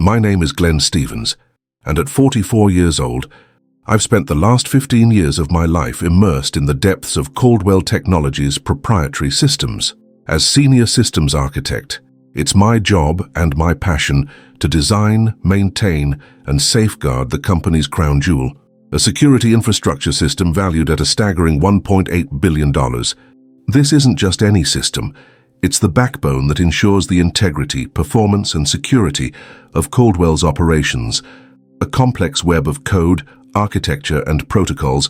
My name is Glenn Stevens, and at 44 years old, I've spent the last 15 years of my life immersed in the depths of Caldwell Technologies' proprietary systems. As senior systems architect, it's my job and my passion to design, maintain, and safeguard the company's crown jewel, a security infrastructure system valued at a staggering $1.8 billion. This isn't just any system. It's the backbone that ensures the integrity, performance, and security of Caldwell's operations, a complex web of code, architecture, and protocols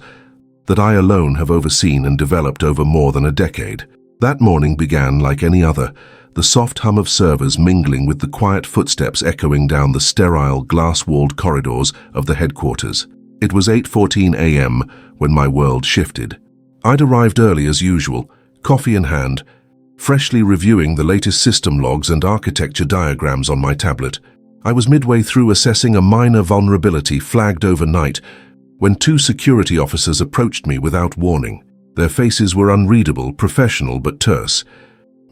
that I alone have overseen and developed over more than a decade. That morning began like any other, the soft hum of servers mingling with the quiet footsteps echoing down the sterile, glass-walled corridors of the headquarters. It was 8:14 a.m. when my world shifted. I'd arrived early as usual, coffee in hand, freshly reviewing the latest system logs and architecture diagrams on my tablet. I was midway through assessing a minor vulnerability flagged overnight when two security officers approached me without warning. Their faces were unreadable, professional but terse.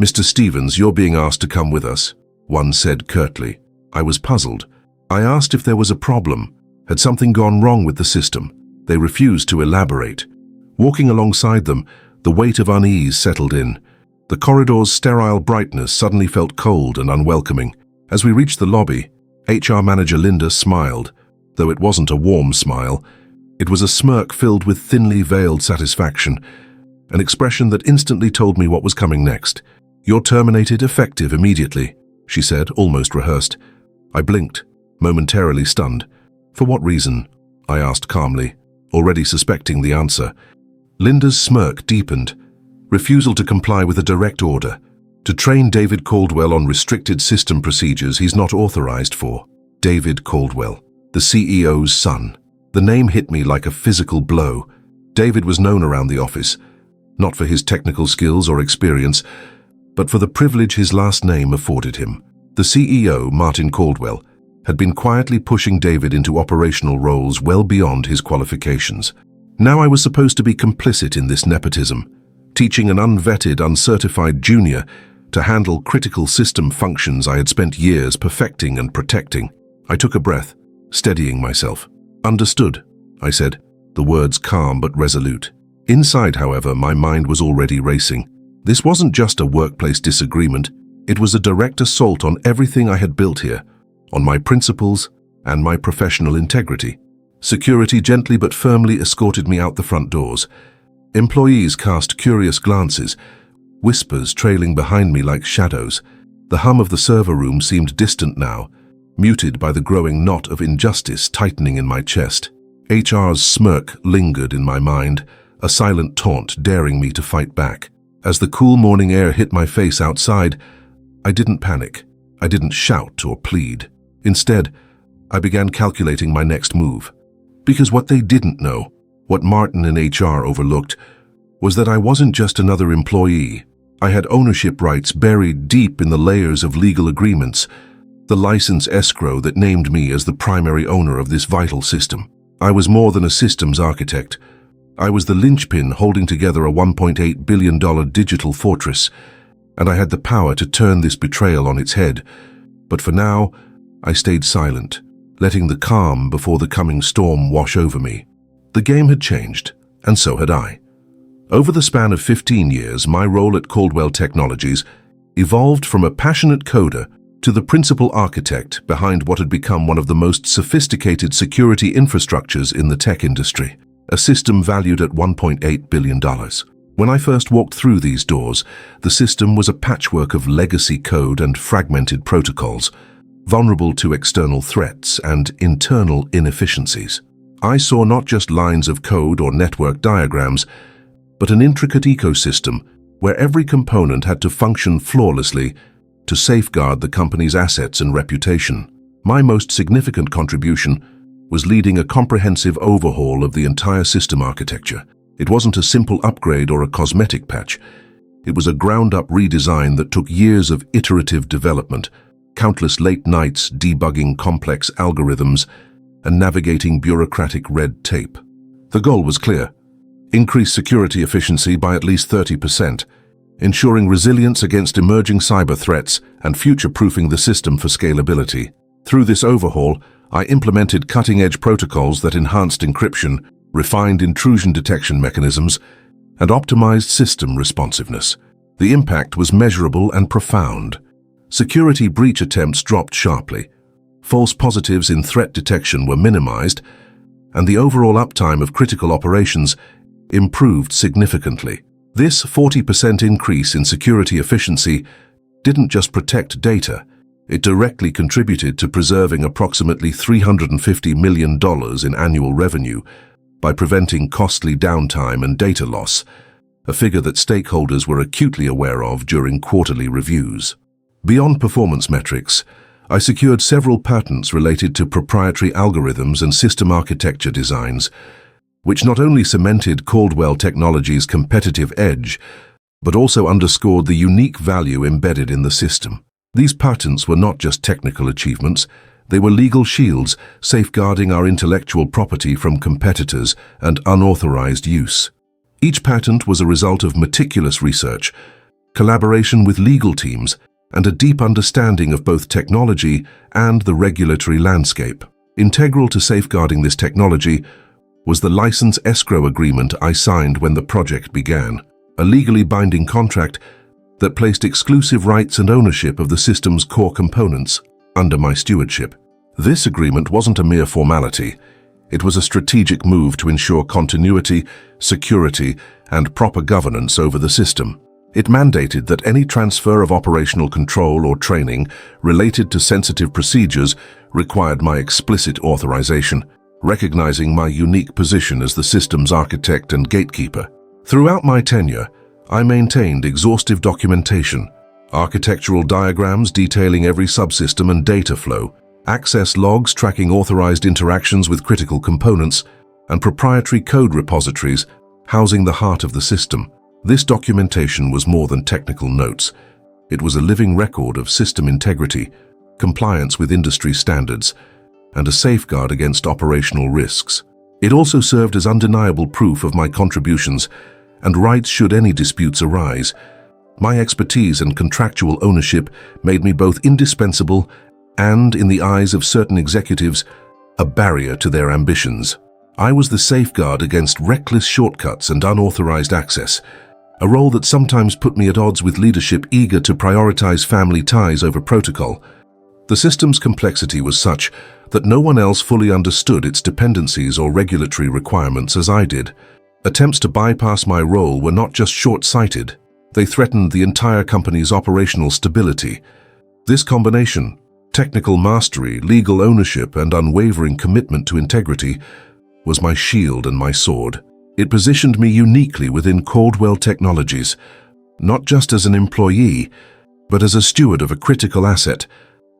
"Mr. Stevens, you're being asked to come with us," one said curtly. I was puzzled. I asked if there was a problem. Had something gone wrong with the system? They refused to elaborate. Walking alongside them, the weight of unease settled in. The corridor's sterile brightness suddenly felt cold and unwelcoming. As we reached the lobby, HR manager Linda smiled, though it wasn't a warm smile. It was a smirk filled with thinly veiled satisfaction, an expression that instantly told me what was coming next. "You're terminated effective immediately," she said, almost rehearsed. I blinked, momentarily stunned. "For what reason?" I asked calmly, already suspecting the answer. Linda's smirk deepened. "Refusal to comply with a direct order. To train David Caldwell on restricted system procedures he's not authorized for." David Caldwell, the CEO's son. The name hit me like a physical blow. David was known around the office, not for his technical skills or experience, but for the privilege his last name afforded him. The CEO, Martin Caldwell, had been quietly pushing David into operational roles well beyond his qualifications. Now I was supposed to be complicit in this nepotism, teaching an unvetted, uncertified junior to handle critical system functions I had spent years perfecting and protecting. I took a breath, steadying myself. "Understood," I said, the words calm but resolute. Inside, however, my mind was already racing. This wasn't just a workplace disagreement. It was a direct assault on everything I had built here, on my principles and my professional integrity. Security gently but firmly escorted me out the front doors. Employees cast curious glances, whispers trailing behind me like shadows. The hum of the server room seemed distant now, muted by the growing knot of injustice tightening in my chest. HR's smirk lingered in my mind, a silent taunt daring me to fight back. As the cool morning air hit my face outside, I didn't panic. I didn't shout or plead. Instead, I began calculating my next move. Because what they didn't know, what Martin and HR overlooked, was that I wasn't just another employee. I had ownership rights buried deep in the layers of legal agreements, the license escrow that named me as the primary owner of this vital system. I was more than a systems architect. I was the linchpin holding together a $1.8 billion digital fortress, and I had the power to turn this betrayal on its head. But for now, I stayed silent, letting the calm before the coming storm wash over me. The game had changed, and so had I. Over the span of 15 years, my role at Caldwell Technologies evolved from a passionate coder to the principal architect behind what had become one of the most sophisticated security infrastructures in the tech industry, a system valued at $1.8 billion. When I first walked through these doors, the system was a patchwork of legacy code and fragmented protocols, vulnerable to external threats and internal inefficiencies. I saw not just lines of code or network diagrams, but an intricate ecosystem where every component had to function flawlessly to safeguard the company's assets and reputation. My most significant contribution was leading a comprehensive overhaul of the entire system architecture. It wasn't a simple upgrade or a cosmetic patch. It was a ground-up redesign that took years of iterative development, countless late nights debugging complex algorithms and navigating bureaucratic red tape. The goal was clear: increase security efficiency by at least 30%, ensuring resilience against emerging cyber threats and future-proofing the system for scalability. Through this overhaul, I implemented cutting-edge protocols that enhanced encryption, refined intrusion detection mechanisms, and optimized system responsiveness. The impact was measurable and profound. Security breach attempts dropped sharply. False positives in threat detection were minimized, and the overall uptime of critical operations improved significantly. This 40% increase in security efficiency didn't just protect data, it directly contributed to preserving approximately $350 million in annual revenue by preventing costly downtime and data loss, a figure that stakeholders were acutely aware of during quarterly reviews. Beyond performance metrics, I secured several patents related to proprietary algorithms and system architecture designs, which not only cemented Caldwell Technologies' competitive edge, but also underscored the unique value embedded in the system. These patents were not just technical achievements, they were legal shields safeguarding our intellectual property from competitors and unauthorized use. Each patent was a result of meticulous research, collaboration with legal teams, and a deep understanding of both technology and the regulatory landscape. Integral to safeguarding this technology was the license escrow agreement I signed when the project began, a legally binding contract that placed exclusive rights and ownership of the system's core components under my stewardship. This agreement wasn't a mere formality. It was a strategic move to ensure continuity, security, and proper governance over the system. It mandated that any transfer of operational control or training related to sensitive procedures required my explicit authorization, recognizing my unique position as the system's architect and gatekeeper. Throughout my tenure, I maintained exhaustive documentation, architectural diagrams detailing every subsystem and data flow, access logs tracking authorized interactions with critical components, and proprietary code repositories housing the heart of the system. This documentation was more than technical notes. It was a living record of system integrity, compliance with industry standards, and a safeguard against operational risks. It also served as undeniable proof of my contributions and rights should any disputes arise. My expertise and contractual ownership made me both indispensable and, in the eyes of certain executives, a barrier to their ambitions. I was the safeguard against reckless shortcuts and unauthorized access, a role that sometimes put me at odds with leadership eager to prioritize family ties over protocol. The system's complexity was such that no one else fully understood its dependencies or regulatory requirements as I did. Attempts to bypass my role were not just short-sighted, they threatened the entire company's operational stability. This combination, technical mastery, legal ownership, and unwavering commitment to integrity, was my shield and my sword. It positioned me uniquely within Caldwell Technologies, not just as an employee, but as a steward of a critical asset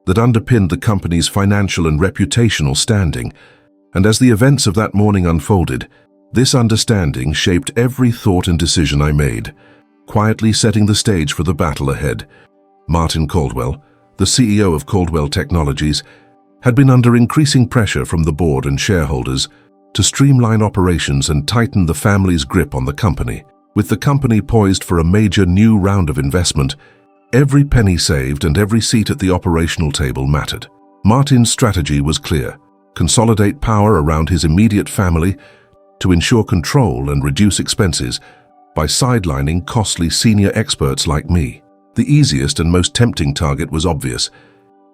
that underpinned the company's financial and reputational standing. And as the events of that morning unfolded, this understanding shaped every thought and decision I made, quietly setting the stage for the battle ahead. Martin Caldwell, the CEO of Caldwell Technologies, had been under increasing pressure from the board and shareholders to streamline operations and tighten the family's grip on the company. With the company poised for a major new round of investment, every penny saved and every seat at the operational table mattered. Martin's strategy was clear: consolidate power around his immediate family to ensure control and reduce expenses by sidelining costly senior experts like me. The easiest and most tempting target was obvious: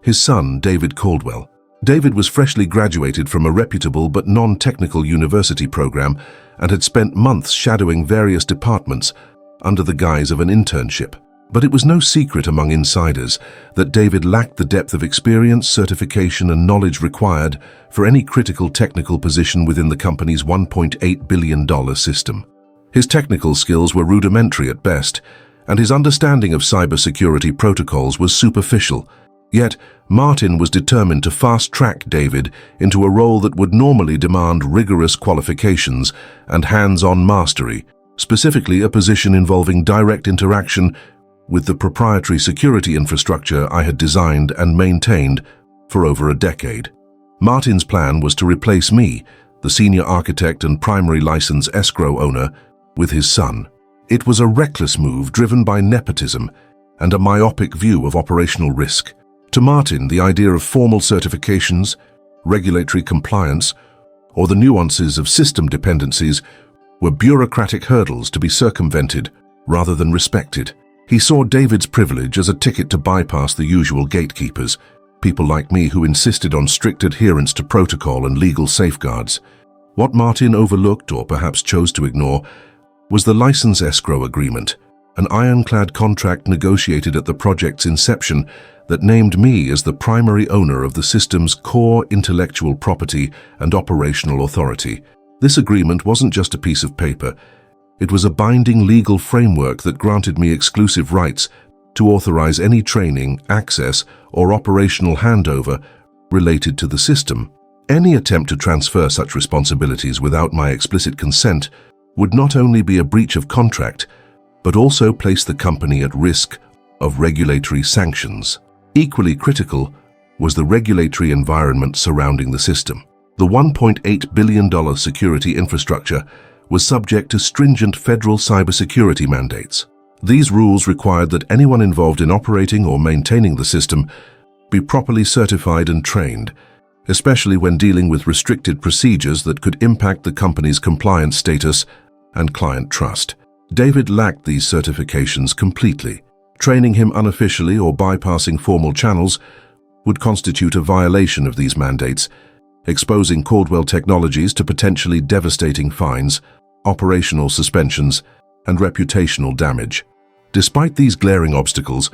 his son, David Caldwell. David was freshly graduated from a reputable but non-technical university program and had spent months shadowing various departments under the guise of an internship. But it was no secret among insiders that David lacked the depth of experience, certification, and knowledge required for any critical technical position within the company's $1.8 billion system. His technical skills were rudimentary at best, and his understanding of cybersecurity protocols was superficial. Yet, Martin was determined to fast-track David into a role that would normally demand rigorous qualifications and hands-on mastery, specifically a position involving direct interaction with the proprietary security infrastructure I had designed and maintained for over a decade. Martin's plan was to replace me, the senior architect and primary license escrow owner, with his son. It was a reckless move driven by nepotism and a myopic view of operational risk. To Martin, the idea of formal certifications, regulatory compliance, or the nuances of system dependencies were bureaucratic hurdles to be circumvented rather than respected. He saw David's privilege as a ticket to bypass the usual gatekeepers, people like me who insisted on strict adherence to protocol and legal safeguards. What Martin overlooked, or perhaps chose to ignore, was the license escrow agreement, an ironclad contract negotiated at the project's inception that named me as the primary owner of the system's core intellectual property and operational authority. This agreement wasn't just a piece of paper. It was a binding legal framework that granted me exclusive rights to authorize any training, access, or operational handover related to the system. Any attempt to transfer such responsibilities without my explicit consent would not only be a breach of contract, but also place the company at risk of regulatory sanctions. Equally critical was the regulatory environment surrounding the system. The $1.8 billion security infrastructure was subject to stringent federal cybersecurity mandates. These rules required that anyone involved in operating or maintaining the system be properly certified and trained, especially when dealing with restricted procedures that could impact the company's compliance status and client trust. David lacked these certifications completely. Training him unofficially or bypassing formal channels would constitute a violation of these mandates, exposing Caldwell Technologies to potentially devastating fines, operational suspensions, and reputational damage. Despite these glaring obstacles,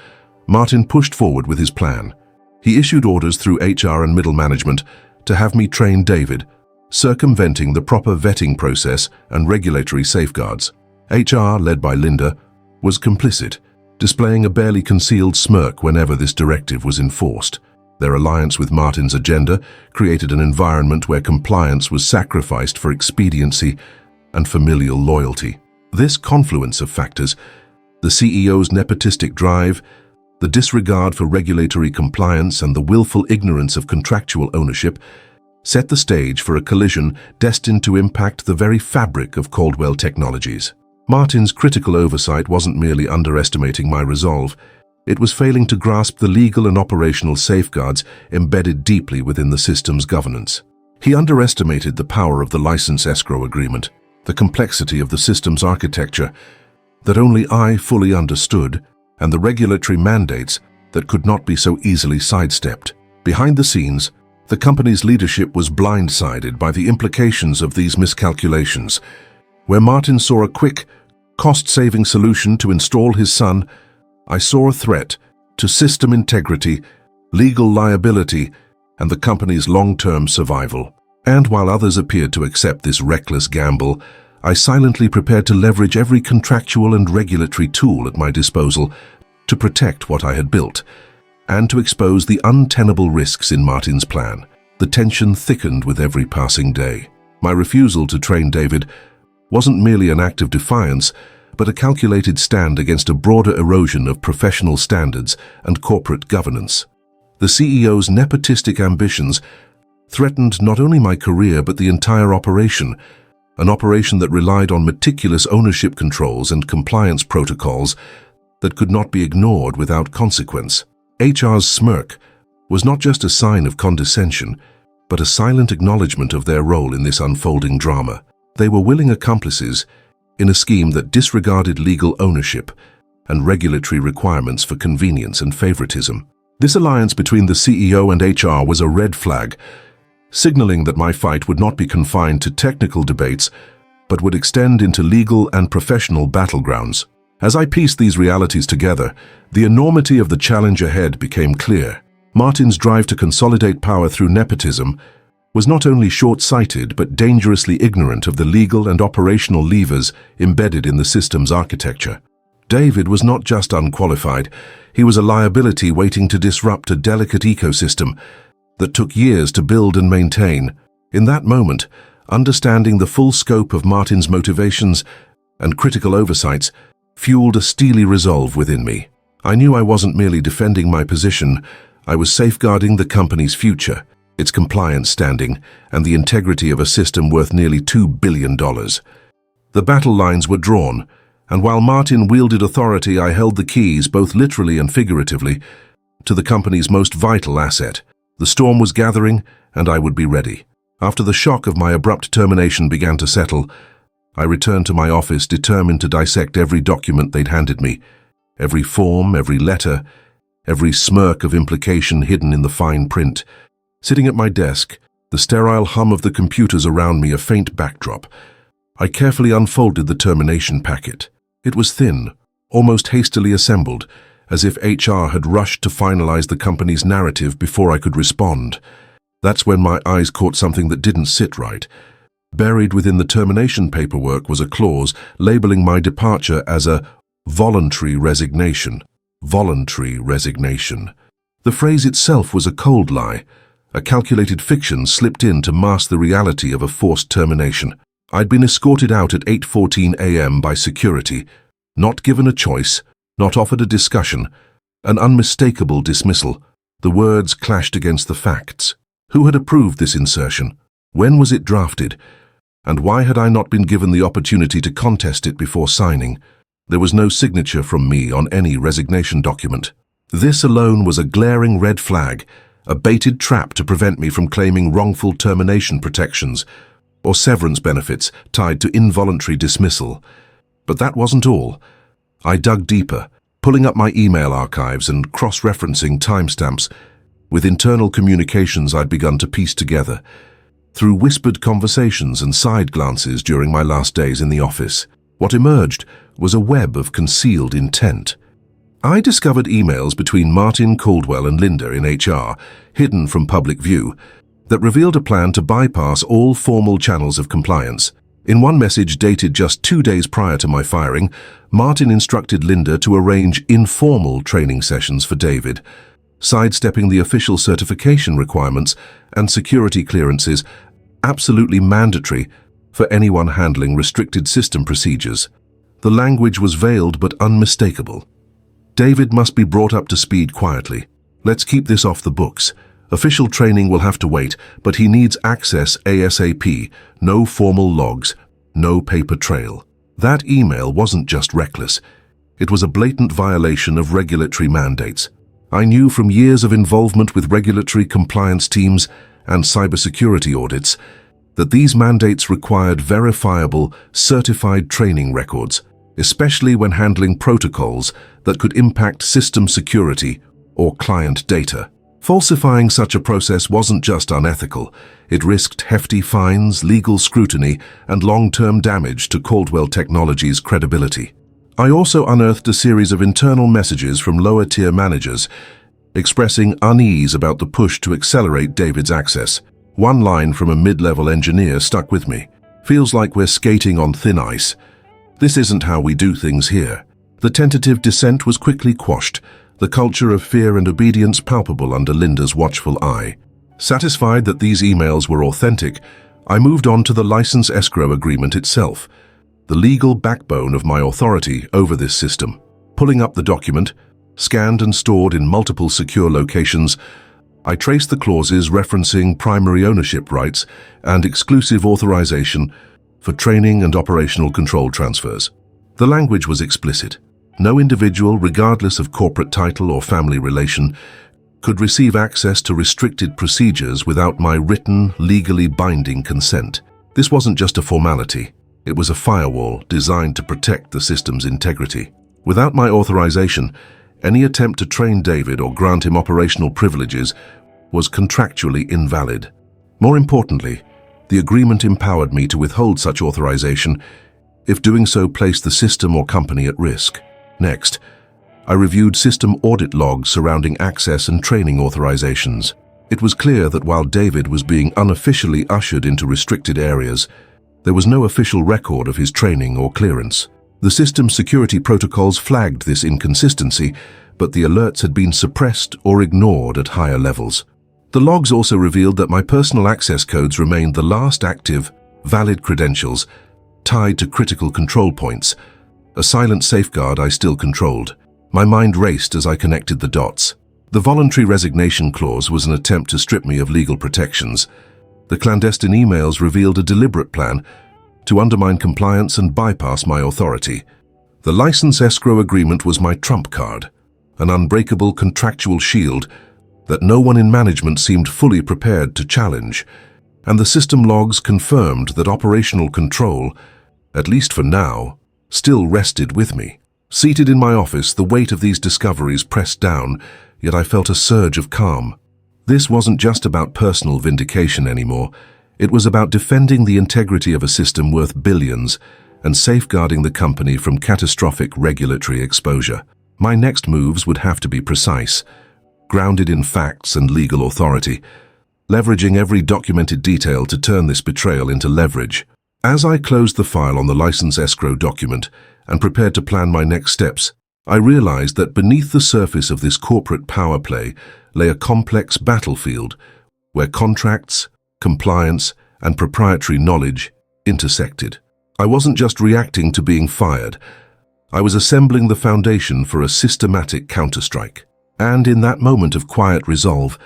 Martin pushed forward with his plan. He issued orders through HR and middle management to have me train David, circumventing the proper vetting process and regulatory safeguards. HR, led by Linda, was complicit, displaying a barely concealed smirk whenever this directive was enforced. Their alliance with Martin's agenda created an environment where compliance was sacrificed for expediency and familial loyalty. This confluence of factors, the CEO's nepotistic drive, the disregard for regulatory compliance, and the willful ignorance of contractual ownership, set the stage for a collision destined to impact the very fabric of Caldwell Technologies. Martin's critical oversight wasn't merely underestimating my resolve, it was failing to grasp the legal and operational safeguards embedded deeply within the system's governance. He underestimated the power of the license escrow agreement, the complexity of the system's architecture that only I fully understood, and the regulatory mandates that could not be so easily sidestepped. Behind the scenes, the company's leadership was blindsided by the implications of these miscalculations. Where Martin saw a quick, cost-saving solution to install his son, I saw a threat to system integrity, legal liability, and the company's long-term survival. And while others appeared to accept this reckless gamble, I silently prepared to leverage every contractual and regulatory tool at my disposal to protect what I had built, and to expose the untenable risks in Martin's plan. The tension thickened with every passing day. My refusal to train David wasn't merely an act of defiance, but a calculated stand against a broader erosion of professional standards and corporate governance. The CEO's nepotistic ambitions threatened not only my career but the entire operation, an operation that relied on meticulous ownership controls and compliance protocols that could not be ignored without consequence. HR's smirk was not just a sign of condescension, but a silent acknowledgement of their role in this unfolding drama. They were willing accomplices in a scheme that disregarded legal ownership and regulatory requirements for convenience and favoritism. This alliance between the CEO and HR was a red flag, signaling that my fight would not be confined to technical debates, but would extend into legal and professional battlegrounds. As I pieced these realities together, the enormity of the challenge ahead became clear. Martin's drive to consolidate power through nepotism was not only short-sighted but dangerously ignorant of the legal and operational levers embedded in the system's architecture. David was not just unqualified, he was a liability waiting to disrupt a delicate ecosystem that took years to build and maintain. In that moment, understanding the full scope of Martin's motivations and critical oversights fueled a steely resolve within me. I knew I wasn't merely defending my position, I was safeguarding the company's future, its compliance standing, and the integrity of a system worth nearly $2 billion. The battle lines were drawn, and while Martin wielded authority, I held the keys, both literally and figuratively, to the company's most vital asset. The storm was gathering, and I would be ready. After the shock of my abrupt termination began to settle, I returned to my office determined to dissect every document they'd handed me, every form, every letter, every smirk of implication hidden in the fine print. Sitting at my desk, the sterile hum of the computers around me a faint backdrop, I carefully unfolded the termination packet. It was thin, almost hastily assembled, as if HR had rushed to finalize the company's narrative before I could respond. That's when my eyes caught something that didn't sit right. Buried within the termination paperwork was a clause labeling my departure as a voluntary resignation. Voluntary resignation. The phrase itself was a cold lie, a calculated fiction slipped in to mask the reality of a forced termination. I'd been escorted out at 8:14 a.m. by security, not given a choice, not offered a discussion, an unmistakable dismissal. The words clashed against the facts. Who had approved this insertion? When was it drafted? And why had I not been given the opportunity to contest it before signing? There was no signature from me on any resignation document. This alone was a glaring red flag, a baited trap to prevent me from claiming wrongful termination protections or severance benefits tied to involuntary dismissal. But that wasn't all. I dug deeper, pulling up my email archives and cross-referencing timestamps with internal communications I'd begun to piece together through whispered conversations and side glances during my last days in the office. What emerged was a web of concealed intent. I discovered emails between Martin, Caldwell, and Linda in HR, hidden from public view, that revealed a plan to bypass all formal channels of compliance. In one message dated just 2 days prior to my firing, Martin instructed Linda to arrange informal training sessions for David, sidestepping the official certification requirements and security clearances absolutely mandatory for anyone handling restricted system procedures. The language was veiled but unmistakable. David must be brought up to speed quietly. Let's keep this off the books. Official training will have to wait, but he needs access ASAP. No formal logs, no paper trail. That email wasn't just reckless. It was a blatant violation of regulatory mandates. I knew from years of involvement with regulatory compliance teams and cybersecurity audits that these mandates required verifiable, certified training records, especially when handling protocols that could impact system security or client data. Falsifying such a process wasn't just unethical, it risked hefty fines, legal scrutiny, and long-term damage to Caldwell Technologies' credibility. I also unearthed a series of internal messages from lower-tier managers expressing unease about the push to accelerate David's access. One line from a mid-level engineer stuck with me. "Feels like we're skating on thin ice. This isn't how we do things here." The tentative dissent was quickly quashed, the culture of fear and obedience palpable under Linda's watchful eye. Satisfied that these emails were authentic, I moved on to the license escrow agreement itself, the legal backbone of my authority over this system. Pulling up the document, scanned and stored in multiple secure locations, I traced the clauses referencing primary ownership rights and exclusive authorization for training and operational control transfers. The language was explicit. No individual, regardless of corporate title or family relation, could receive access to restricted procedures without my written, legally binding consent. This wasn't just a formality. It was a firewall designed to protect the system's integrity. Without my authorization, any attempt to train David or grant him operational privileges was contractually invalid. More importantly, the agreement empowered me to withhold such authorization if doing so placed the system or company at risk. Next, I reviewed system audit logs surrounding access and training authorizations. It was clear that while David was being unofficially ushered into restricted areas, there was no official record of his training or clearance. The system security protocols flagged this inconsistency, but the alerts had been suppressed or ignored at higher levels. The logs also revealed that my personal access codes remained the last active, valid credentials tied to critical control points, a silent safeguard I still controlled. My mind raced as I connected the dots. The voluntary resignation clause was an attempt to strip me of legal protections. The clandestine emails revealed a deliberate plan to undermine compliance and bypass my authority. The license escrow agreement was my trump card. an unbreakable contractual shield that no one in management seemed fully prepared to challenge, and the system logs confirmed that operational control, at least for now, still rested with me. Seated in my office, the weight of these discoveries pressed down, yet I felt a surge of calm. This wasn't just about personal vindication anymore. It was about defending the integrity of a system worth billions and safeguarding the company from catastrophic regulatory exposure. My next moves would have to be precise, grounded in facts and legal authority, leveraging every documented detail to turn this betrayal into leverage. As I closed the file on the license escrow document and prepared to plan my next steps, I realized that beneath the surface of this corporate power play lay a complex battlefield where contracts, compliance, and proprietary knowledge intersected. I wasn't just reacting to being fired. I was assembling the foundation for a systematic counterstrike. And in that moment of quiet resolve,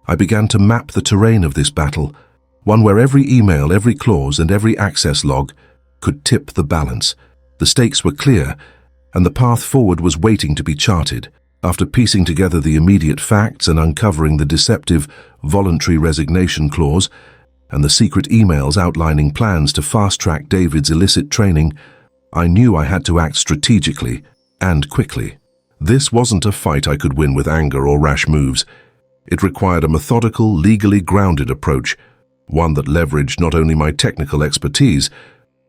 I began to map the terrain of this battle, one where every email, every clause, and every access log could tip the balance. The stakes were clear, and the path forward was waiting to be charted. After piecing together the immediate facts and uncovering the deceptive voluntary resignation clause and the secret emails outlining plans to fast-track David's illicit training, I knew I had to act strategically and quickly. This wasn't a fight I could win with anger or rash moves. It required a methodical, legally grounded approach, one that leveraged not only my technical expertise,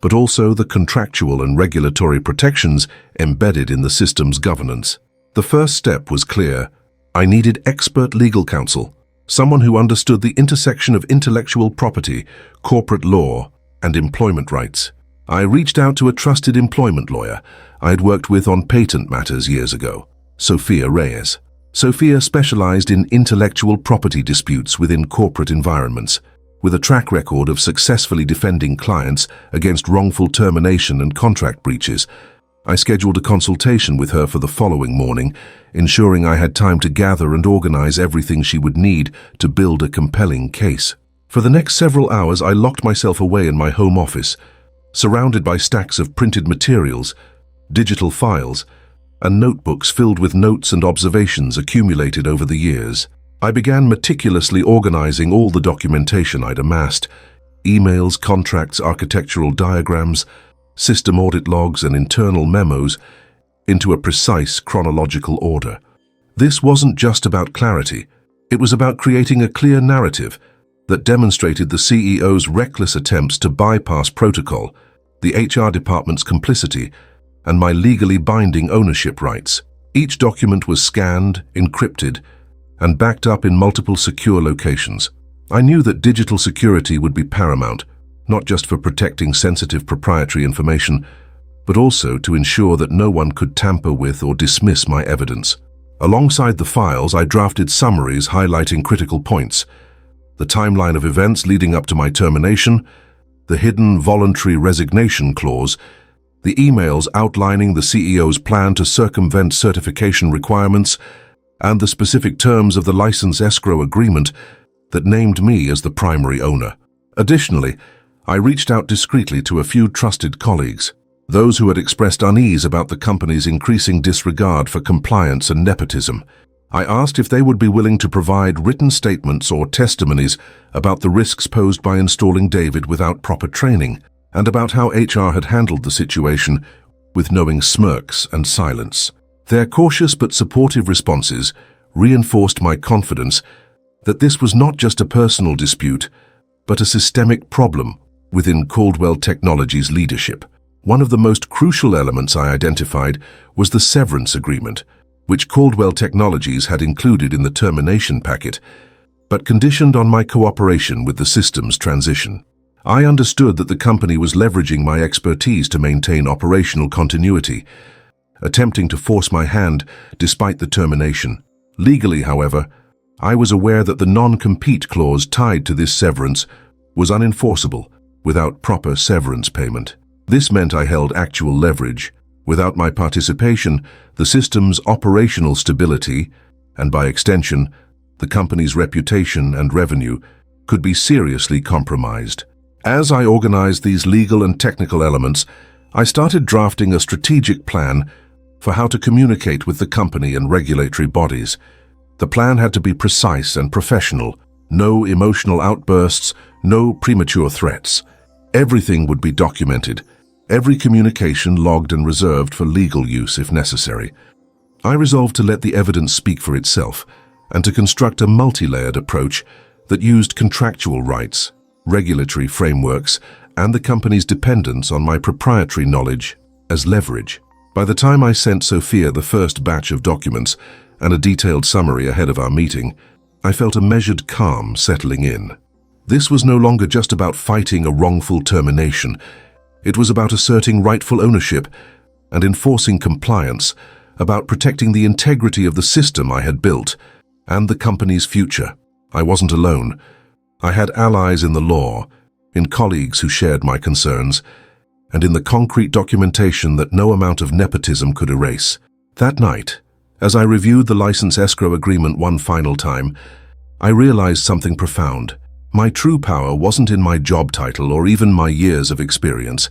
but also the contractual and regulatory protections embedded in the system's governance. The first step was clear. I needed expert legal counsel, someone who understood the intersection of intellectual property, corporate law, and employment rights. I reached out to a trusted employment lawyer I had worked with on patent matters years ago, Sophia Reyes. Sophia specialized in intellectual property disputes within corporate environments, with a track record of successfully defending clients against wrongful termination and contract breaches. I scheduled a consultation with her for the following morning, ensuring I had time to gather and organize everything she would need to build a compelling case. For the next several hours, I locked myself away in my home office, surrounded by stacks of printed materials, digital files, and notebooks filled with notes and observations accumulated over the years. I began meticulously organizing all the documentation I'd amassed: emails, contracts, architectural diagrams, system audit logs, and internal memos, into a precise chronological order. This wasn't just about clarity. It was about creating a clear narrative that demonstrated the CEO's reckless attempts to bypass protocol, the HR department's complicity, and my legally binding ownership rights. Each document was scanned, encrypted, and backed up in multiple secure locations. I knew that digital security would be paramount, not just for protecting sensitive proprietary information, but also to ensure that no one could tamper with or dismiss my evidence. Alongside the files, I drafted summaries highlighting critical points: the timeline of events leading up to my termination, the hidden voluntary resignation clause, the emails outlining the CEO's plan to circumvent certification requirements, and the specific terms of the license escrow agreement that named me as the primary owner. Additionally, I reached out discreetly to a few trusted colleagues, those who had expressed unease about the company's increasing disregard for compliance and nepotism. I asked if they would be willing to provide written statements or testimonies about the risks posed by installing David without proper training, and about how HR had handled the situation with knowing smirks and silence. Their cautious but supportive responses reinforced my confidence that this was not just a personal dispute, but a systemic problem within Caldwell Technologies' leadership. One of the most crucial elements I identified was the severance agreement, which Caldwell Technologies had included in the termination packet, but conditioned on my cooperation with the systems transition. I understood that the company was leveraging my expertise to maintain operational continuity, attempting to force my hand despite the termination. Legally, however, I was aware that the non-compete clause tied to this severance was unenforceable without proper severance payment. This meant I held actual leverage. Without my participation, the system's operational stability, and by extension, the company's reputation and revenue, could be seriously compromised. As I organized these legal and technical elements, I started drafting a strategic plan for how to communicate with the company and regulatory bodies. The plan had to be precise and professional. No emotional outbursts, no premature threats. Everything would be documented, every communication logged and reserved for legal use if necessary. I resolved to let the evidence speak for itself and to construct a multi-layered approach that used contractual rights, regulatory frameworks, and the company's dependence on my proprietary knowledge as leverage. By the time I sent Sophia the first batch of documents and a detailed summary ahead of our meeting, I felt a measured calm settling in. This was no longer just about fighting a wrongful termination. It was about asserting rightful ownership and enforcing compliance, about protecting the integrity of the system I had built and the company's future. I wasn't alone. I had allies in the law, in colleagues who shared my concerns, and in the concrete documentation that no amount of nepotism could erase. That night, as I reviewed the license escrow agreement one final time, I realized something profound. My true power wasn't in my job title or even my years of experience.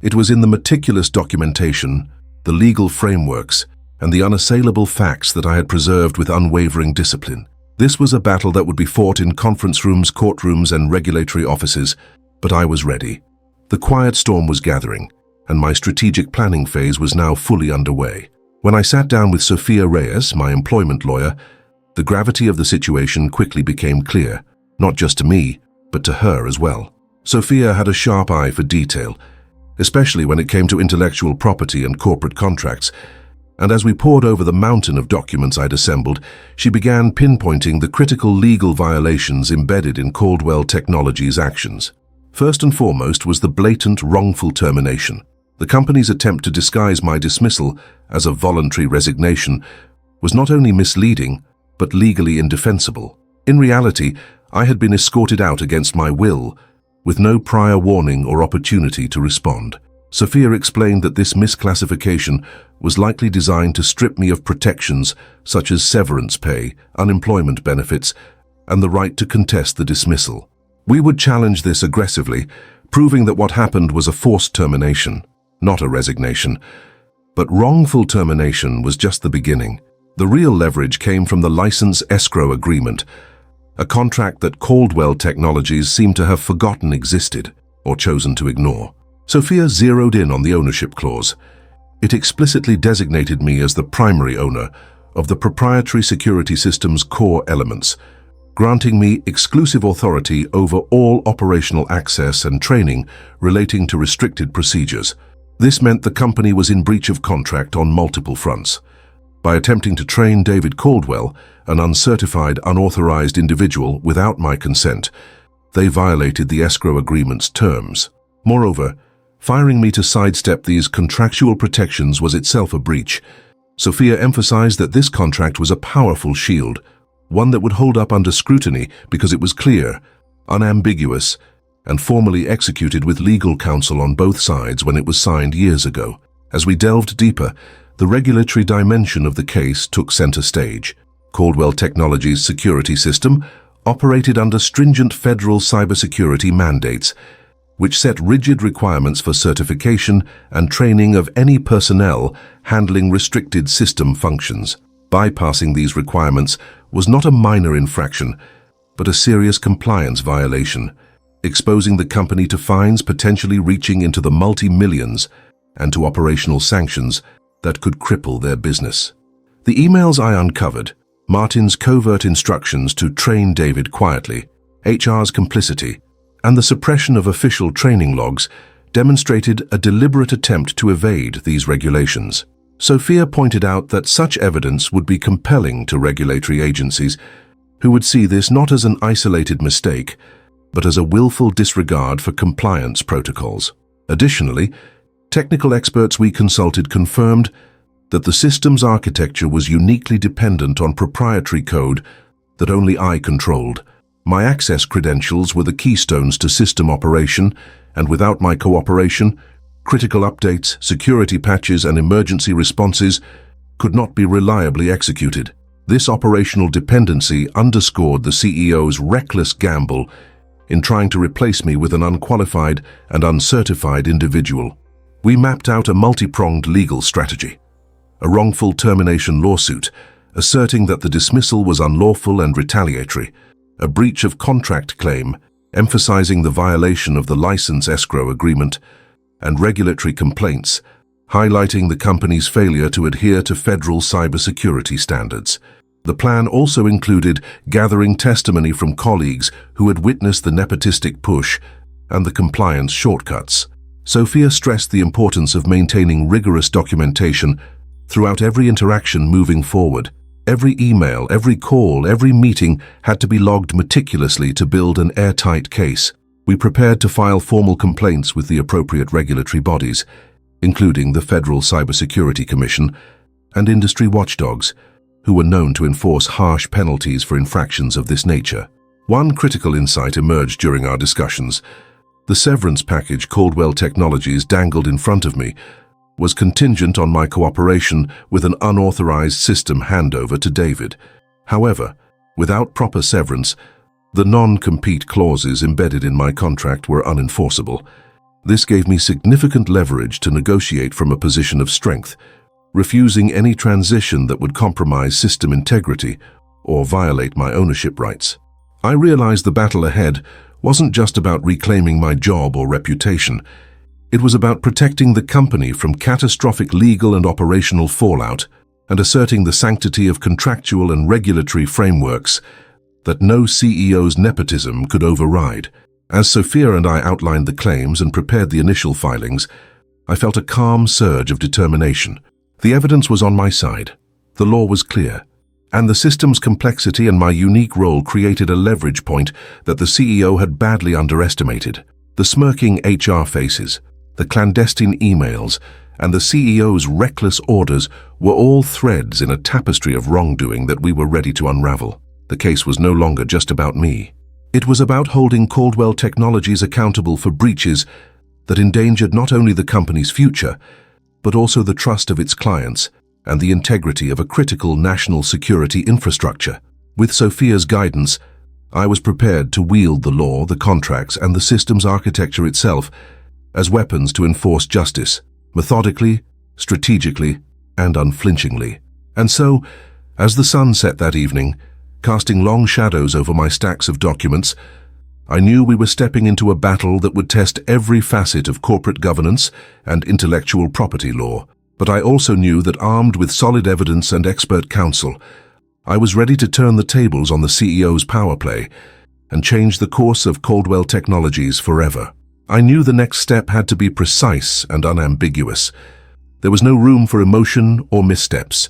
It was in the meticulous documentation, the legal frameworks, and the unassailable facts that I had preserved with unwavering discipline. This was a battle that would be fought in conference rooms, courtrooms, and regulatory offices, but I was ready. The quiet storm was gathering, and my strategic planning phase was now fully underway. When I sat down with Sophia Reyes, my employment lawyer, the gravity of the situation quickly became clear, not just to me, but to her as well. Sophia had a sharp eye for detail, especially when it came to intellectual property and corporate contracts, and as we pored over the mountain of documents I'd assembled, she began pinpointing the critical legal violations embedded in Caldwell Technologies' actions. First and foremost was the blatant wrongful termination. The company's attempt to disguise my dismissal as a voluntary resignation was not only misleading, but legally indefensible. In reality, I had been escorted out against my will, with no prior warning or opportunity to respond. Sophia explained that this misclassification was likely designed to strip me of protections such as severance pay, unemployment benefits, and the right to contest the dismissal. We would challenge this aggressively, proving that what happened was a forced termination, not a resignation. But wrongful termination was just the beginning. The real leverage came from the license escrow agreement, a contract that Caldwell Technologies seemed to have forgotten existed or chosen to ignore. Sophia zeroed in on the ownership clause. It explicitly designated me as the primary owner of the proprietary security system's core elements, granting me exclusive authority over all operational access and training relating to restricted procedures. This meant the company was in breach of contract on multiple fronts. By attempting to train David Caldwell, an uncertified, unauthorized individual without my consent, they violated the escrow agreement's terms. Moreover, firing me to sidestep these contractual protections was itself a breach. Sophia emphasized that this contract was a powerful shield, one that would hold up under scrutiny because it was clear, unambiguous, and formally executed with legal counsel on both sides when it was signed years ago. As we delved deeper, the regulatory dimension of the case took center stage. Caldwell Technologies' security system operated under stringent federal cybersecurity mandates, which set rigid requirements for certification and training of any personnel handling restricted system functions. Bypassing these requirements was not a minor infraction, but a serious compliance violation, exposing the company to fines potentially reaching into the multi-millions and to operational sanctions that could cripple their business. The emails I uncovered, Martin's covert instructions to train David quietly, HR's complicity, and the suppression of official training logs demonstrated a deliberate attempt to evade these regulations. Sophia pointed out that such evidence would be compelling to regulatory agencies, who would see this not as an isolated mistake, but as a willful disregard for compliance protocols. Additionally, technical experts we consulted confirmed that the system's architecture was uniquely dependent on proprietary code that only I controlled. My access credentials were the keystones to system operation, and without my cooperation, critical updates, security patches, and emergency responses could not be reliably executed. This operational dependency underscored the CEO's reckless gamble in trying to replace me with an unqualified and uncertified individual. We mapped out a multi-pronged legal strategy. a wrongful termination lawsuit, asserting that the dismissal was unlawful and retaliatory, a breach of contract claim, emphasizing the violation of the license escrow agreement, and regulatory complaints, highlighting the company's failure to adhere to federal cybersecurity standards. The plan also included gathering testimony from colleagues who had witnessed the nepotistic push and the compliance shortcuts. Sophia stressed the importance of maintaining rigorous documentation throughout every interaction moving forward. Every email, every call, every meeting had to be logged meticulously to build an airtight case. We prepared to file formal complaints with the appropriate regulatory bodies, including the Federal Cybersecurity Commission and industry watchdogs, who were known to enforce harsh penalties for infractions of this nature. One critical insight emerged during our discussions. The severance package Caldwell Technologies dangled in front of me was contingent on my cooperation with an unauthorized system handover to David. However, without proper severance, the non-compete clauses embedded in my contract were unenforceable. This gave me significant leverage to negotiate from a position of strength, refusing any transition that would compromise system integrity or violate my ownership rights. I realized the battle ahead wasn't just about reclaiming my job or reputation. It was about protecting the company from catastrophic legal and operational fallout and asserting the sanctity of contractual and regulatory frameworks that no CEO's nepotism could override. As Sophia and I outlined the claims and prepared the initial filings, I felt a calm surge of determination. The evidence was on my side, the law was clear, and the system's complexity and my unique role created a leverage point that the CEO had badly underestimated. The smirking HR faces, the clandestine emails, and the CEO's reckless orders were all threads in a tapestry of wrongdoing that we were ready to unravel. The case was no longer just about me. It was about holding Caldwell Technologies accountable for breaches that endangered not only the company's future, but also the trust of its clients and the integrity of a critical national security infrastructure. With Sophia's guidance, I was prepared to wield the law, the contracts, and the system's architecture itself as weapons to enforce justice, methodically, strategically, and unflinchingly. And so, as the sun set that evening, casting long shadows over my stacks of documents, I knew we were stepping into a battle that would test every facet of corporate governance and intellectual property law. But I also knew that armed with solid evidence and expert counsel, I was ready to turn the tables on the CEO's power play and change the course of Caldwell Technologies forever. I knew the next step had to be precise and unambiguous. There was no room for emotion or missteps.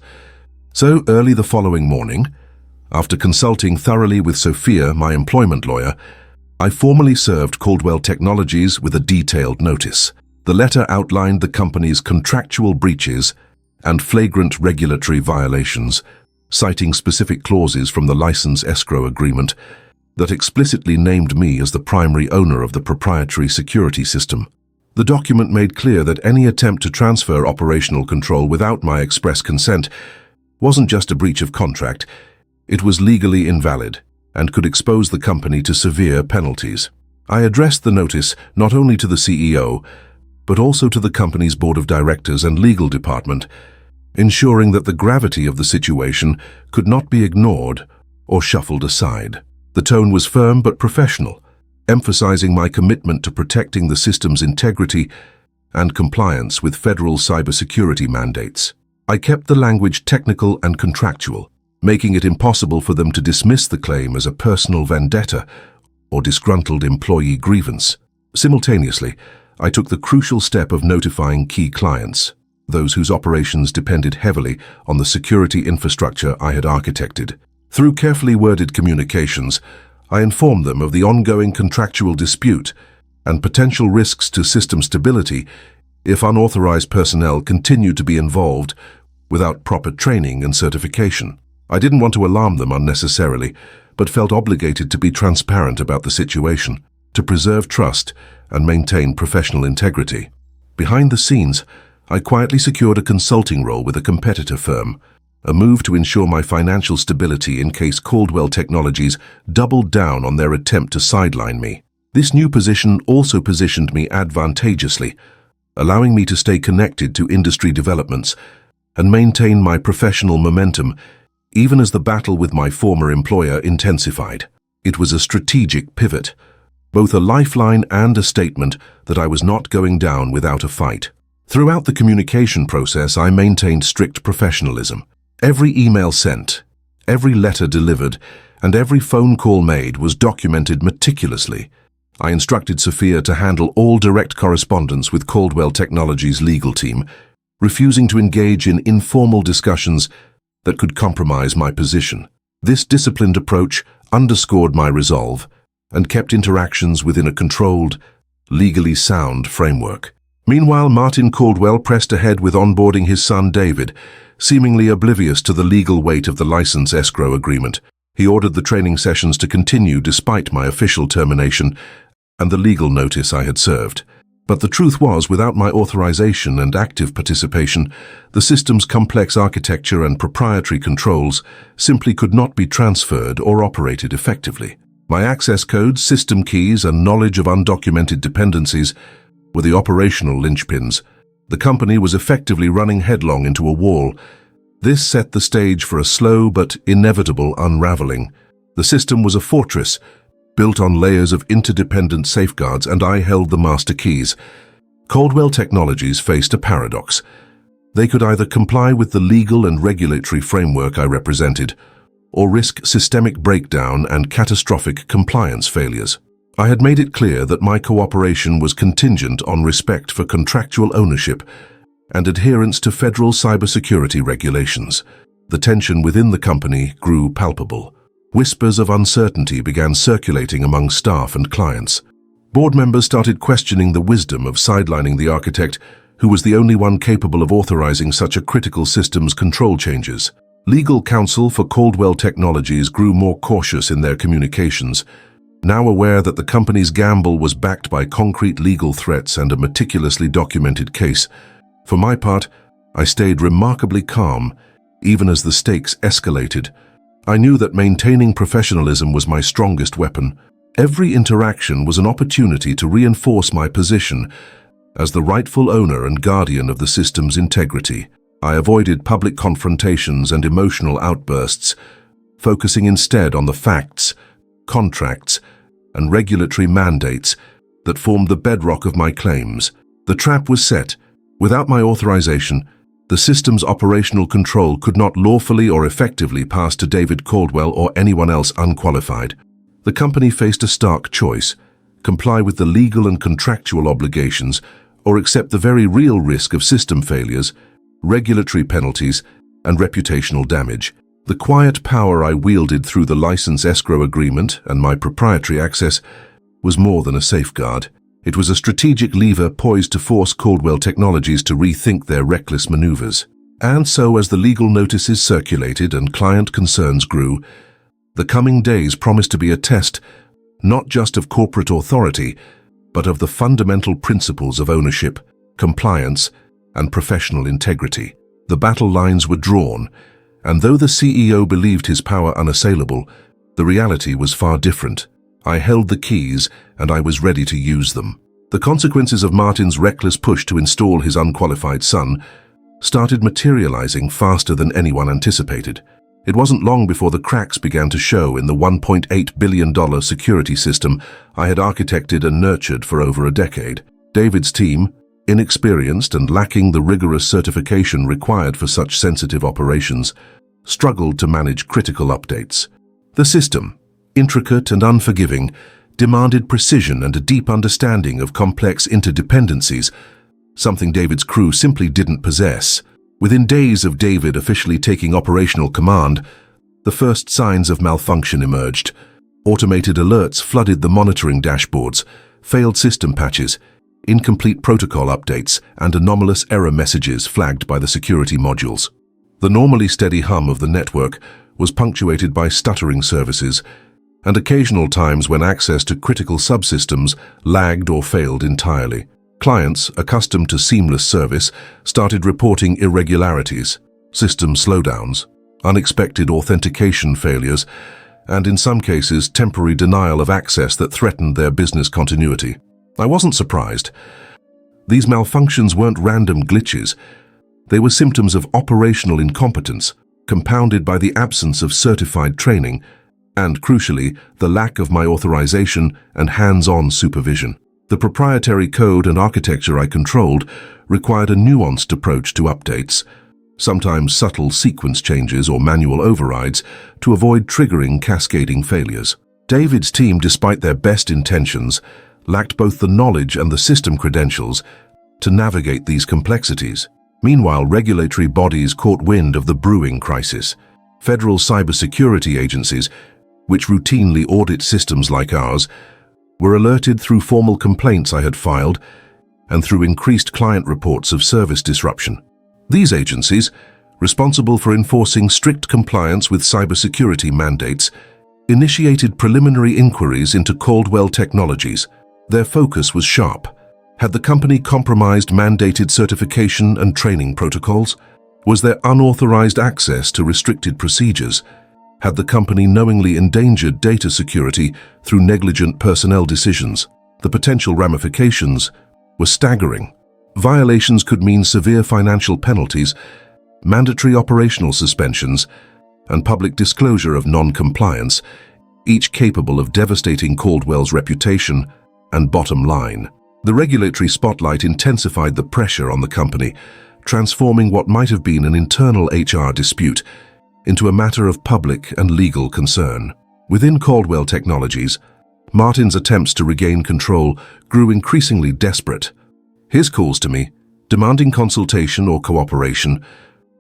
So early the following morning, after consulting thoroughly with Sophia, my employment lawyer, I formally served Caldwell Technologies with a detailed notice. The letter outlined the company's contractual breaches and flagrant regulatory violations, citing specific clauses from the license escrow agreement that explicitly named me as the primary owner of the proprietary security system. The document made clear that any attempt to transfer operational control without my express consent wasn't just a breach of contract, it was legally invalid and could expose the company to severe penalties. I addressed the notice not only to the CEO, but also to the company's board of directors and legal department, ensuring that the gravity of the situation could not be ignored or shuffled aside. The tone was firm but professional, emphasizing my commitment to protecting the system's integrity and compliance with federal cybersecurity mandates. I kept the language technical and contractual, making it impossible for them to dismiss the claim as a personal vendetta or disgruntled employee grievance. Simultaneously, I took the crucial step of notifying key clients, those whose operations depended heavily on the security infrastructure I had architected. Through carefully worded communications, I informed them of the ongoing contractual dispute and potential risks to system stability if unauthorized personnel continued to be involved without proper training and certification. I didn't want to alarm them unnecessarily, but felt obligated to be transparent about the situation, to preserve trust and maintain professional integrity. Behind the scenes, I quietly secured a consulting role with a competitor firm, a move to ensure my financial stability in case Caldwell Technologies doubled down on their attempt to sideline me. This new position also positioned me advantageously, allowing me to stay connected to industry developments and maintain my professional momentum, even as the battle with my former employer intensified. It was a strategic pivot, both a lifeline and a statement that I was not going down without a fight. Throughout the communication process, I maintained strict professionalism. Every email sent, every letter delivered, and every phone call made was documented meticulously. I instructed Sophia to handle all direct correspondence with Caldwell Technologies' legal team, refusing to engage in informal discussions that could compromise my position. This disciplined approach underscored my resolve and kept interactions within a controlled, legally sound framework. Meanwhile, Martin Caldwell pressed ahead with onboarding his son David, seemingly oblivious to the legal weight of the license escrow agreement. He ordered the training sessions to continue despite my official termination and the legal notice I had served. But the truth was, without my authorization and active participation, the system's complex architecture and proprietary controls simply could not be transferred or operated effectively. My access codes, system keys, and knowledge of undocumented dependencies were the operational linchpins. The company was effectively running headlong into a wall. This set the stage for a slow but inevitable unraveling. The system was a fortress, built on layers of interdependent safeguards, and I held the master keys. Caldwell Technologies faced a paradox. They could either comply with the legal and regulatory framework I represented, or risk systemic breakdown and catastrophic compliance failures. I had made it clear that my cooperation was contingent on respect for contractual ownership and adherence to federal cybersecurity regulations. The tension within the company grew palpable. Whispers of uncertainty began circulating among staff and clients. Board members started questioning the wisdom of sidelining the architect, who was the only one capable of authorizing such a critical system's control changes. Legal counsel for Caldwell Technologies grew more cautious in their communications, now aware that the company's gamble was backed by concrete legal threats and a meticulously documented case. For my part, I stayed remarkably calm, even as the stakes escalated. I knew that maintaining professionalism was my strongest weapon. Every interaction was an opportunity to reinforce my position as the rightful owner and guardian of the system's integrity. I avoided public confrontations and emotional outbursts, focusing instead on the facts, contracts, and regulatory mandates that formed the bedrock of my claims. The trap was set. Without my authorization, the system's operational control could not lawfully or effectively pass to David Caldwell or anyone else unqualified. The company faced a stark choice: comply with the legal and contractual obligations, or accept the very real risk of system failures, regulatory penalties, and reputational damage. The quiet power I wielded through the license escrow agreement and my proprietary access was more than a safeguard. It was a strategic lever poised to force Caldwell Technologies to rethink their reckless maneuvers. And so, as the legal notices circulated and client concerns grew, the coming days promised to be a test not just of corporate authority, but of the fundamental principles of ownership, compliance, and professional integrity. The battle lines were drawn, and though the CEO believed his power unassailable, the reality was far different. I held the keys, and I was ready to use them. The consequences of Martin's reckless push to install his unqualified son started materializing faster than anyone anticipated. It wasn't long before the cracks began to show in the $1.8 billion security system I had architected and nurtured for over a decade. David's team, inexperienced and lacking the rigorous certification required for such sensitive operations, struggled to manage critical updates. The system, intricate and unforgiving, demanded precision and a deep understanding of complex interdependencies, something David's crew simply didn't possess. Within days of David officially taking operational command, the first signs of malfunction emerged. Automated alerts flooded the monitoring dashboards, failed system patches, incomplete protocol updates, and anomalous error messages flagged by the security modules. The normally steady hum of the network was punctuated by stuttering services, and occasional times when access to critical subsystems lagged or failed entirely. Clients, accustomed to seamless service, started reporting irregularities, system slowdowns, unexpected authentication failures, and in some cases temporary denial of access that threatened their business continuity. I wasn't surprised. These malfunctions weren't random glitches. They were symptoms of operational incompetence, compounded by the absence of certified training, and, crucially, the lack of my authorization and hands-on supervision. The proprietary code and architecture I controlled required a nuanced approach to updates, sometimes subtle sequence changes or manual overrides, to avoid triggering cascading failures. David's team, despite their best intentions, lacked both the knowledge and the system credentials to navigate these complexities. Meanwhile, regulatory bodies caught wind of the brewing crisis. Federal cybersecurity agencies, which routinely audit systems like ours, were alerted through formal complaints I had filed and through increased client reports of service disruption. These agencies, responsible for enforcing strict compliance with cybersecurity mandates, initiated preliminary inquiries into Caldwell Technologies. Their focus was sharp. Had the company compromised mandated certification and training protocols? Was there unauthorized access to restricted procedures? Had the company knowingly endangered data security through negligent personnel decisions? The potential ramifications were staggering. Violations could mean severe financial penalties, mandatory operational suspensions, and public disclosure of non-compliance, each capable of devastating Caldwell's reputation and bottom line. The regulatory spotlight intensified the pressure on the company, transforming what might have been an internal HR dispute into a matter of public and legal concern. Within Caldwell Technologies, Martin's attempts to regain control grew increasingly desperate. His calls to me, demanding consultation or cooperation,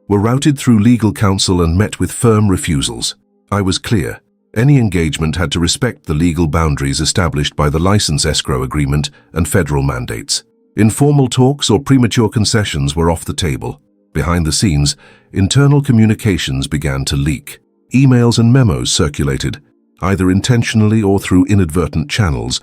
were routed through legal counsel and met with firm refusals. I was clear. Any engagement had to respect the legal boundaries established by the license escrow agreement and federal mandates. Informal talks or premature concessions were off the table. Behind the scenes, internal communications began to leak. Emails and memos circulated, either intentionally or through inadvertent channels,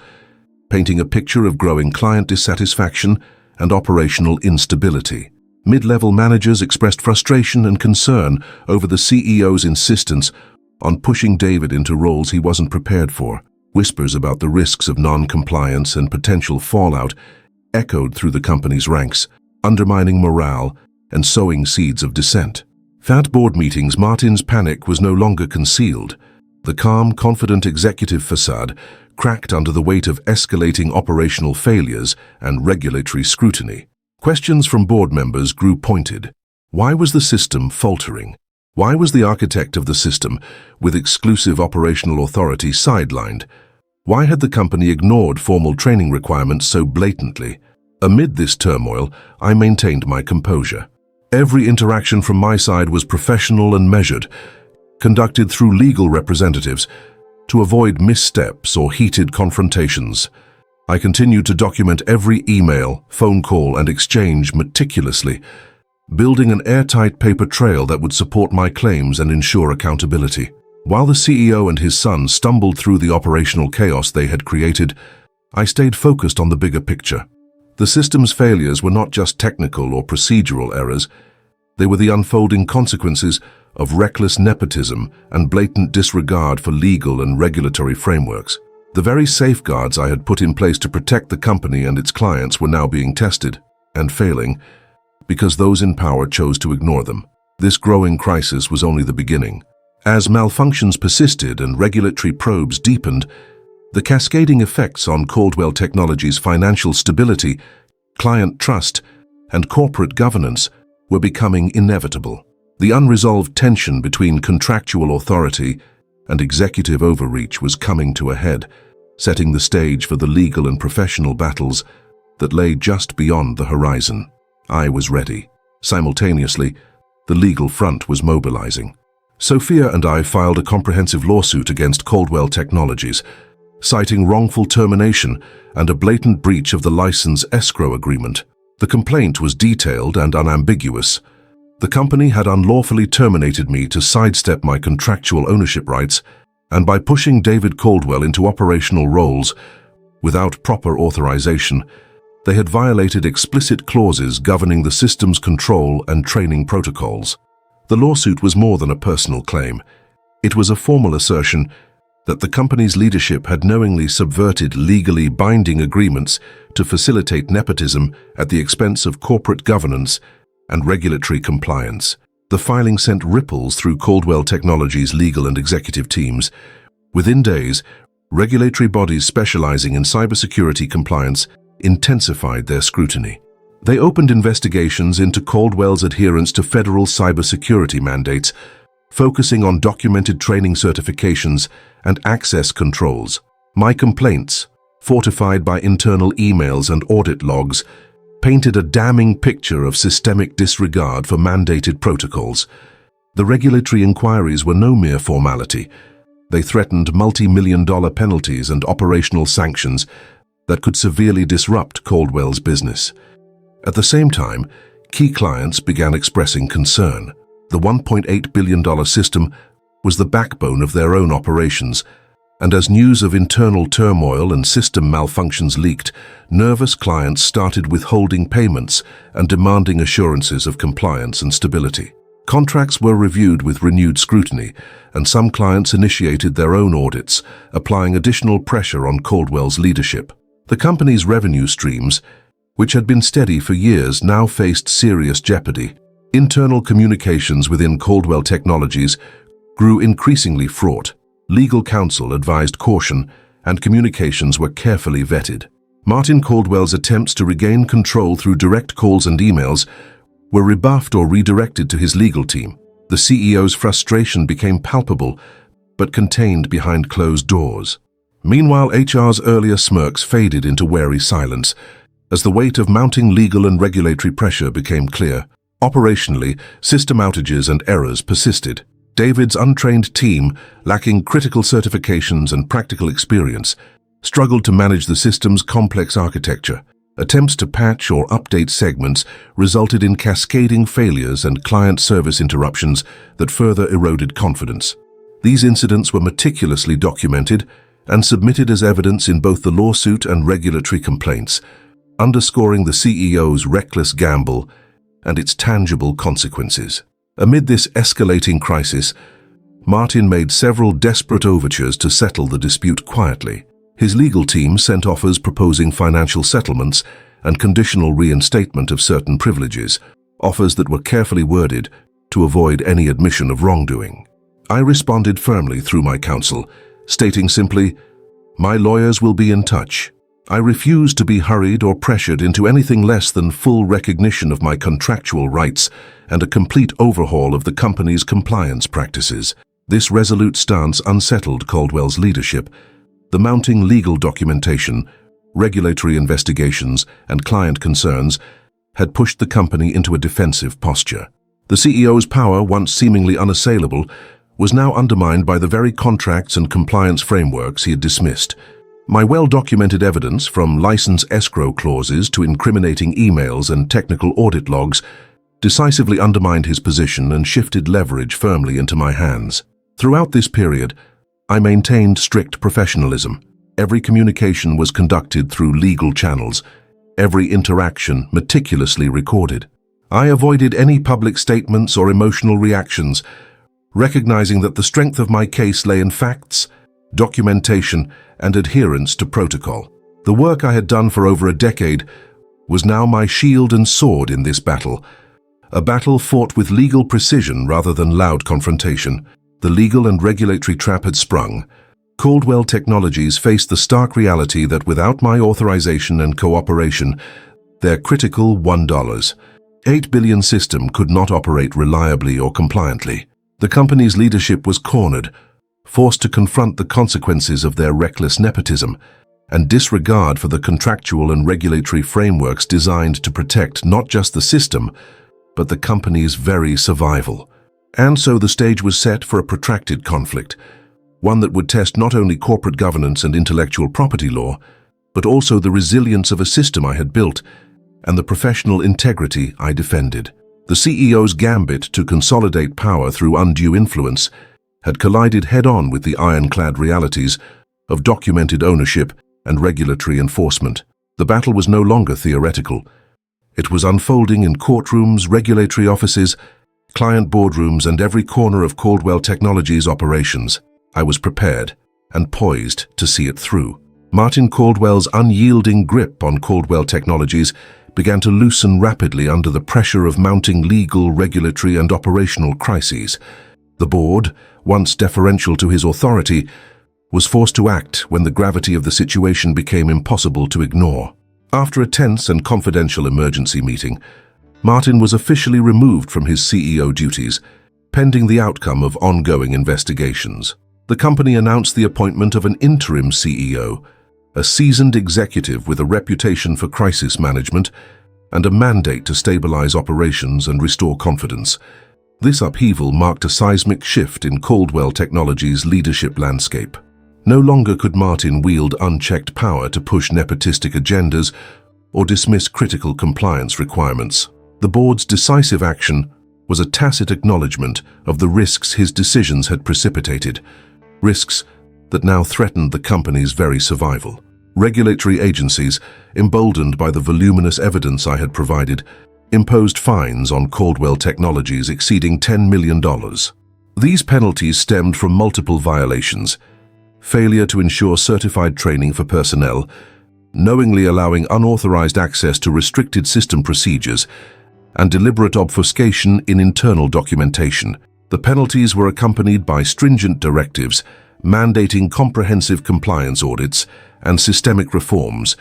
painting a picture of growing client dissatisfaction and operational instability. Mid-level managers expressed frustration and concern over the CEO's insistence on pushing David into roles he wasn't prepared for. Whispers about the risks of non-compliance and potential fallout echoed through the company's ranks, undermining morale and sowing seeds of dissent. At board meetings, Martin's panic was no longer concealed. The calm, confident executive facade cracked under the weight of escalating operational failures and regulatory scrutiny. Questions from board members grew pointed. Why was the system faltering? Why was the architect of the system, with exclusive operational authority, sidelined? Why had the company ignored formal training requirements so blatantly? Amid this turmoil, I maintained my composure. Every interaction from my side was professional and measured, conducted through legal representatives to avoid missteps or heated confrontations. I continued to document every email, phone call, and exchange meticulously, building an airtight paper trail that would support my claims and ensure accountability. While the CEO and his son stumbled through the operational chaos they had created, I stayed focused on the bigger picture. The system's failures were not just technical or procedural errors. They were the unfolding consequences of reckless nepotism and blatant disregard for legal and regulatory frameworks. The very safeguards I had put in place to protect the company and its clients were now being tested and failing because those in power chose to ignore them. This growing crisis was only the beginning. As malfunctions persisted and regulatory probes deepened, the cascading effects on Caldwell Technologies' financial stability, client trust, and corporate governance were becoming inevitable. The unresolved tension between contractual authority and executive overreach was coming to a head, setting the stage for the legal and professional battles that lay just beyond the horizon. I was ready. Simultaneously, the legal front was mobilizing. Sophia and I filed a comprehensive lawsuit against Caldwell Technologies, citing wrongful termination and a blatant breach of the license escrow agreement. The complaint was detailed and unambiguous. The company had unlawfully terminated me to sidestep my contractual ownership rights, and by pushing David Caldwell into operational roles without proper authorization, they had violated explicit clauses governing the system's control and training protocols. The lawsuit was more than a personal claim. It was a formal assertion that the company's leadership had knowingly subverted legally binding agreements to facilitate nepotism at the expense of corporate governance and regulatory compliance. The filing sent ripples through Caldwell Technologies' legal and executive teams. Within days, regulatory bodies specializing in cybersecurity compliance intensified their scrutiny. They opened investigations into Caldwell's adherence to federal cybersecurity mandates, focusing on documented training certifications and access controls. My complaints, fortified by internal emails and audit logs, painted a damning picture of systemic disregard for mandated protocols. The regulatory inquiries were no mere formality. They threatened multi-million-dollar penalties and operational sanctions that could severely disrupt Caldwell's business. At the same time, key clients began expressing concern. The $1.8 billion system was the backbone of their own operations, and as news of internal turmoil and system malfunctions leaked, nervous clients started withholding payments and demanding assurances of compliance and stability. Contracts were reviewed with renewed scrutiny, and some clients initiated their own audits, applying additional pressure on Caldwell's leadership. The company's revenue streams, which had been steady for years, now faced serious jeopardy. Internal communications within Caldwell Technologies grew increasingly fraught. Legal counsel advised caution, and communications were carefully vetted. Martin Caldwell's attempts to regain control through direct calls and emails were rebuffed or redirected to his legal team. The CEO's frustration became palpable, but contained behind closed doors. Meanwhile, HR's earlier smirks faded into wary silence as the weight of mounting legal and regulatory pressure became clear. Operationally, system outages and errors persisted. David's untrained team, lacking critical certifications and practical experience, struggled to manage the system's complex architecture. Attempts to patch or update segments resulted in cascading failures and client service interruptions that further eroded confidence. These incidents were meticulously documented and submitted as evidence in both the lawsuit and regulatory complaints, underscoring the CEO's reckless gamble and its tangible consequences. Amid this escalating crisis, Martin made several desperate overtures to settle the dispute quietly. His legal team sent offers proposing financial settlements and conditional reinstatement of certain privileges, offers that were carefully worded to avoid any admission of wrongdoing. I responded firmly through my counsel, stating simply, "My lawyers will be in touch." I refused to be hurried or pressured into anything less than full recognition of my contractual rights and a complete overhaul of the company's compliance practices. This resolute stance unsettled Caldwell's leadership. The mounting legal documentation, regulatory investigations, and client concerns had pushed the company into a defensive posture. The CEO's power, once seemingly unassailable, was now undermined by the very contracts and compliance frameworks he had dismissed. My well-documented evidence, from license escrow clauses to incriminating emails and technical audit logs, decisively undermined his position and shifted leverage firmly into my hands. Throughout this period, I maintained strict professionalism. Every communication was conducted through legal channels, every interaction meticulously recorded. I avoided any public statements or emotional reactions, recognizing that the strength of my case lay in facts, documentation, and adherence to protocol. The work I had done for over a decade was now my shield and sword in this battle, a battle fought with legal precision rather than loud confrontation. The legal and regulatory trap had sprung. Caldwell Technologies faced the stark reality that without my authorization and cooperation, their critical $1.8 billion system could not operate reliably or compliantly. The company's leadership was cornered, forced to confront the consequences of their reckless nepotism and disregard for the contractual and regulatory frameworks designed to protect not just the system, but the company's very survival. And so the stage was set for a protracted conflict, one that would test not only corporate governance and intellectual property law, but also the resilience of a system I had built and the professional integrity I defended. The CEO's gambit to consolidate power through undue influence had collided head-on with the ironclad realities of documented ownership and regulatory enforcement. The battle was no longer theoretical. It was unfolding in courtrooms, regulatory offices, client boardrooms, and every corner of Caldwell Technologies operations. I was prepared and poised to see it through. Martin Caldwell's unyielding grip on Caldwell Technologies began to loosen rapidly under the pressure of mounting legal, regulatory, and operational crises. The board, once deferential to his authority, was forced to act when the gravity of the situation became impossible to ignore. After a tense and confidential emergency meeting, Martin was officially removed from his CEO duties, pending the outcome of ongoing investigations. The company announced the appointment of an interim CEO, a seasoned executive with a reputation for crisis management and a mandate to stabilize operations and restore confidence. This upheaval marked a seismic shift in Caldwell Technologies' leadership landscape. No longer could Martin wield unchecked power to push nepotistic agendas or dismiss critical compliance requirements. The board's decisive action was a tacit acknowledgement of the risks his decisions had precipitated, risks that now threatened the company's very survival. Regulatory agencies, emboldened by the voluminous evidence I had provided, imposed fines on Caldwell Technologies exceeding $10 million. These penalties stemmed from multiple violations: failure to ensure certified training for personnel, knowingly allowing unauthorized access to restricted system procedures, and deliberate obfuscation in internal documentation. The penalties were accompanied by stringent directives mandating comprehensive compliance audits and systemic reforms,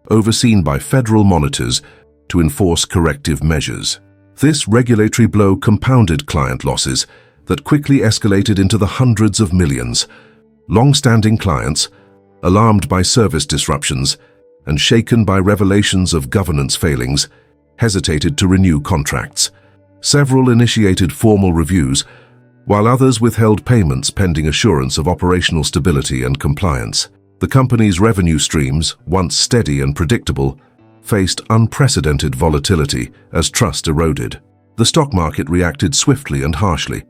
overseen by federal monitors to enforce corrective measures. This regulatory blow compounded client losses that quickly escalated into the hundreds of millions. Long-standing clients, alarmed by service disruptions and shaken by revelations of governance failings, hesitated to renew contracts. Several initiated formal reviews, while others withheld payments pending assurance of operational stability and compliance. The company's revenue streams, once steady and predictable, faced unprecedented volatility as trust eroded. The stock market reacted swiftly and harshly.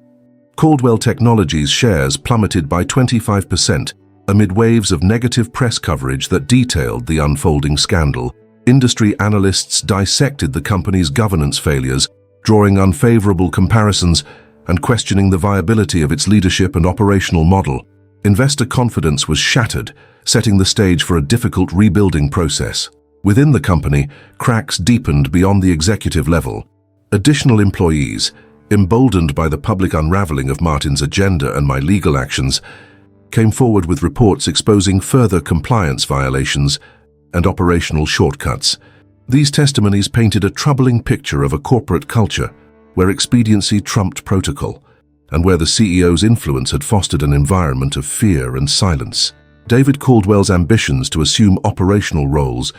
Caldwell Technologies shares plummeted by 25% amid waves of negative press coverage that detailed the unfolding scandal. Industry analysts dissected the company's governance failures, drawing unfavorable comparisons and questioning the viability of its leadership and operational model. Investor confidence was shattered, setting the stage for a difficult rebuilding process. Within the company, cracks deepened beyond the executive level. Additional employees, emboldened by the public unraveling of Martin's agenda and my legal actions, came forward with reports exposing further compliance violations and operational shortcuts. These testimonies painted a troubling picture of a corporate culture where expediency trumped protocol, and where the CEO's influence had fostered an environment of fear and silence. David Caldwell's ambitions to assume operational roles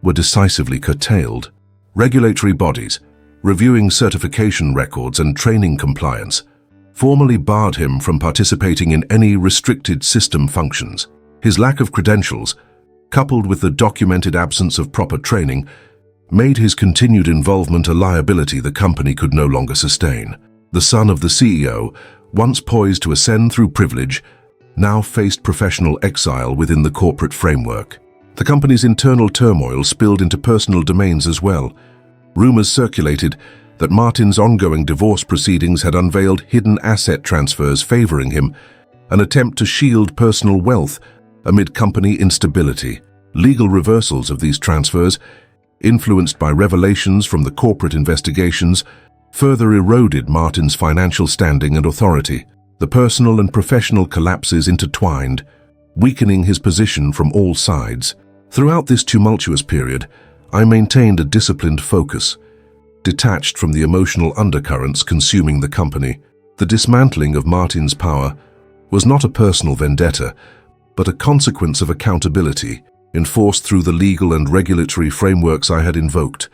were decisively curtailed. Regulatory bodies, reviewing certification records and training compliance, formally barred him from participating in any restricted system functions. His lack of credentials, coupled with the documented absence of proper training, made his continued involvement a liability the company could no longer sustain. The son of the CEO, once poised to ascend through privilege, now faced professional exile within the corporate framework. The company's internal turmoil spilled into personal domains as well. Rumors circulated that Martin's ongoing divorce proceedings had unveiled hidden asset transfers favoring him, an attempt to shield personal wealth amid company instability. Legal reversals of these transfers, influenced by revelations from the corporate investigations, further eroded Martin's financial standing and authority. The personal and professional collapses intertwined, weakening his position from all sides. Throughout this tumultuous period, I maintained a disciplined focus, detached from the emotional undercurrents consuming the company. The dismantling of Martin's power was not a personal vendetta, but a consequence of accountability, enforced through the legal and regulatory frameworks I had invoked.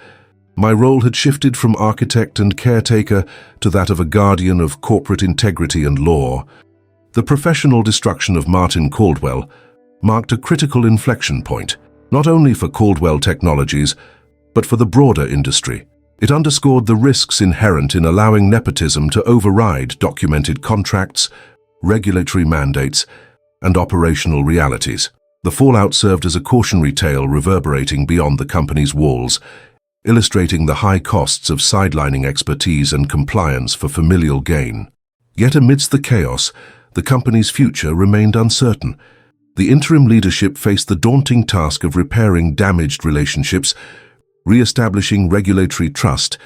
My role had shifted from architect and caretaker to that of a guardian of corporate integrity and law. The professional destruction of Martin Caldwell marked a critical inflection point, not only for Caldwell Technologies, but for the broader industry. It underscored the risks inherent in allowing nepotism to override documented contracts, regulatory mandates, and operational realities. The fallout served as a cautionary tale reverberating beyond the company's walls, illustrating the high costs of sidelining expertise and compliance for familial gain. Yet amidst the chaos, the company's future remained uncertain. The interim leadership faced the daunting task of repairing damaged relationships, re-establishing regulatory trust,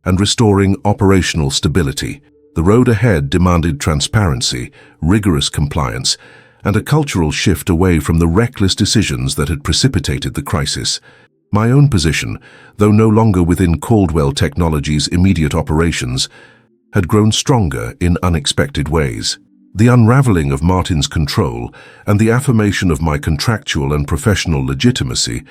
and restoring operational stability. The road ahead demanded transparency, rigorous compliance, and a cultural shift away from the reckless decisions that had precipitated the crisis. My own position, though no longer within Caldwell Technologies' immediate operations, had grown stronger in unexpected ways. The unraveling of Martin's control and the affirmation of my contractual and professional legitimacy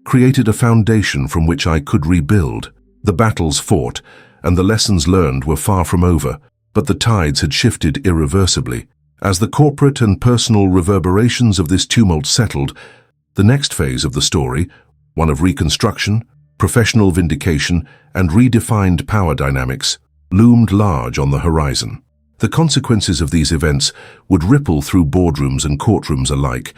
created a foundation from which I could rebuild. The battles fought and the lessons learned were far from over, but the tides had shifted irreversibly. As the corporate and personal reverberations of this tumult settled, the next phase of the story, one of reconstruction, professional vindication, and redefined power dynamics, loomed large on the horizon. The consequences of these events would ripple through boardrooms and courtrooms alike,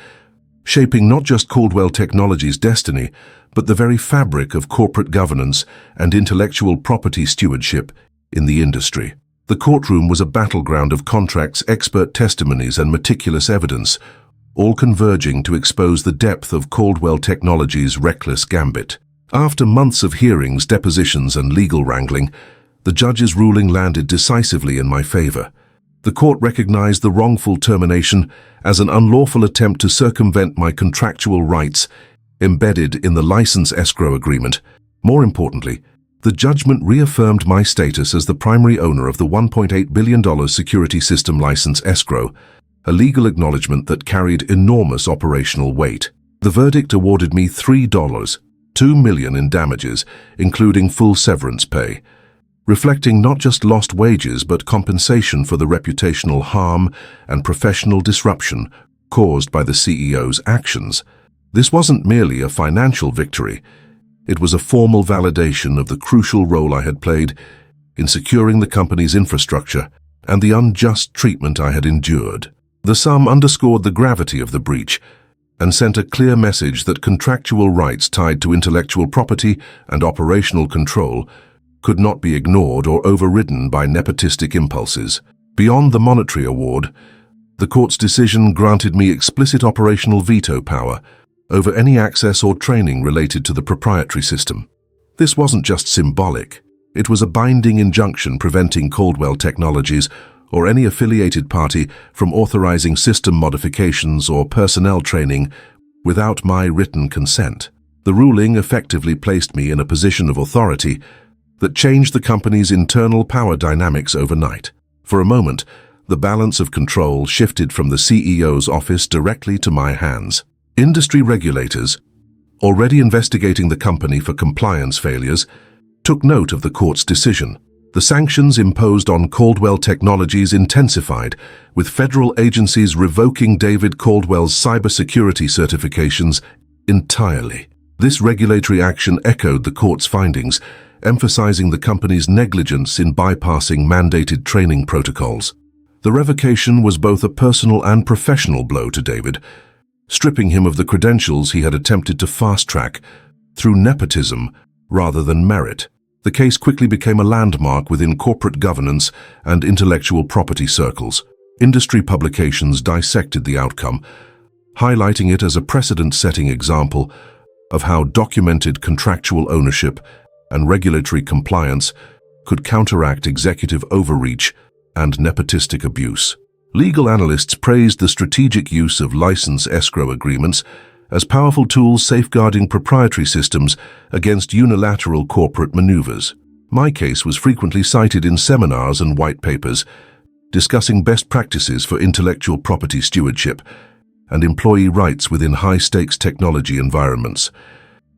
shaping not just Caldwell Technologies' destiny, but the very fabric of corporate governance and intellectual property stewardship in the industry. The courtroom was a battleground of contracts, expert testimonies, and meticulous evidence, all converging to expose the depth of Caldwell Technologies' reckless gambit. After months of hearings, depositions, and legal wrangling, the judge's ruling landed decisively in my favor. The court recognized the wrongful termination as an unlawful attempt to circumvent my contractual rights embedded in the license escrow agreement. More importantly, the judgment reaffirmed my status as the primary owner of the $1.8 billion security system license escrow, a legal acknowledgement that carried enormous operational weight. The verdict awarded me $2 million in damages, including full severance pay, reflecting not just lost wages but compensation for the reputational harm and professional disruption caused by the CEO's actions. This wasn't merely a financial victory. It was a formal validation of the crucial role I had played in securing the company's infrastructure and the unjust treatment I had endured. The sum underscored the gravity of the breach and sent a clear message that contractual rights tied to intellectual property and operational control could not be ignored or overridden by nepotistic impulses. Beyond the monetary award, the court's decision granted me explicit operational veto power over any access or training related to the proprietary system. This wasn't just symbolic. It was a binding injunction preventing Caldwell Technologies or any affiliated party from authorizing system modifications or personnel training without my written consent. The ruling effectively placed me in a position of authority that changed the company's internal power dynamics overnight. For a moment, the balance of control shifted from the CEO's office directly to my hands. Industry regulators, already investigating the company for compliance failures, took note of the court's decision. The sanctions imposed on Caldwell Technologies intensified, with federal agencies revoking David Caldwell's cybersecurity certifications entirely. This regulatory action echoed the court's findings, emphasizing the company's negligence in bypassing mandated training protocols. The revocation was both a personal and professional blow to David, stripping him of the credentials he had attempted to fast-track through nepotism rather than merit. The case quickly became a landmark within corporate governance and intellectual property circles. Industry publications dissected the outcome, highlighting it as a precedent-setting example of how documented contractual ownership and regulatory compliance could counteract executive overreach and nepotistic abuse. Legal analysts praised the strategic use of license escrow agreements as powerful tools safeguarding proprietary systems against unilateral corporate maneuvers. My case was frequently cited in seminars and white papers, discussing best practices for intellectual property stewardship and employee rights within high-stakes technology environments.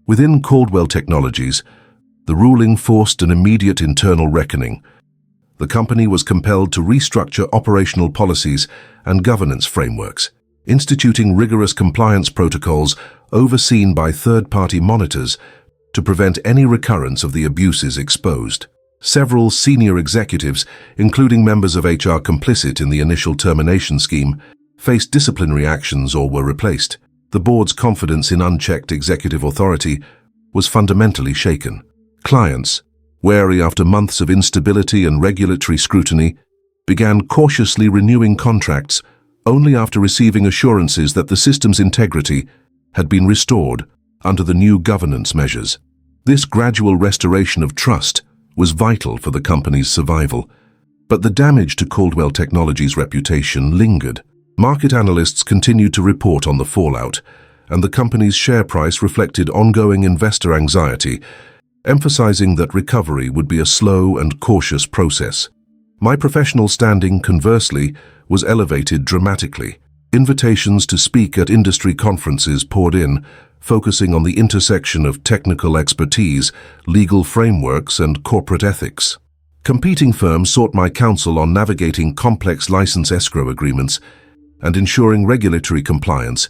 Within Caldwell Technologies, the ruling forced an immediate internal reckoning. The company was compelled to restructure operational policies and governance frameworks, instituting rigorous compliance protocols overseen by third-party monitors to prevent any recurrence of the abuses exposed. Several senior executives, including members of HR complicit in the initial termination scheme, faced disciplinary actions or were replaced. The board's confidence in unchecked executive authority was fundamentally shaken. Clients, wary after months of instability and regulatory scrutiny, began cautiously renewing contracts only after receiving assurances that the system's integrity had been restored under the new governance measures. This gradual restoration of trust was vital for the company's survival. But the damage to Caldwell Technologies' reputation lingered. Market analysts continued to report on the fallout, and the company's share price reflected ongoing investor anxiety, emphasizing that recovery would be a slow and cautious process. My professional standing, conversely, was elevated dramatically. Invitations to speak at industry conferences poured in, focusing on the intersection of technical expertise, legal frameworks, and corporate ethics. Competing firms sought my counsel on navigating complex license escrow agreements and ensuring regulatory compliance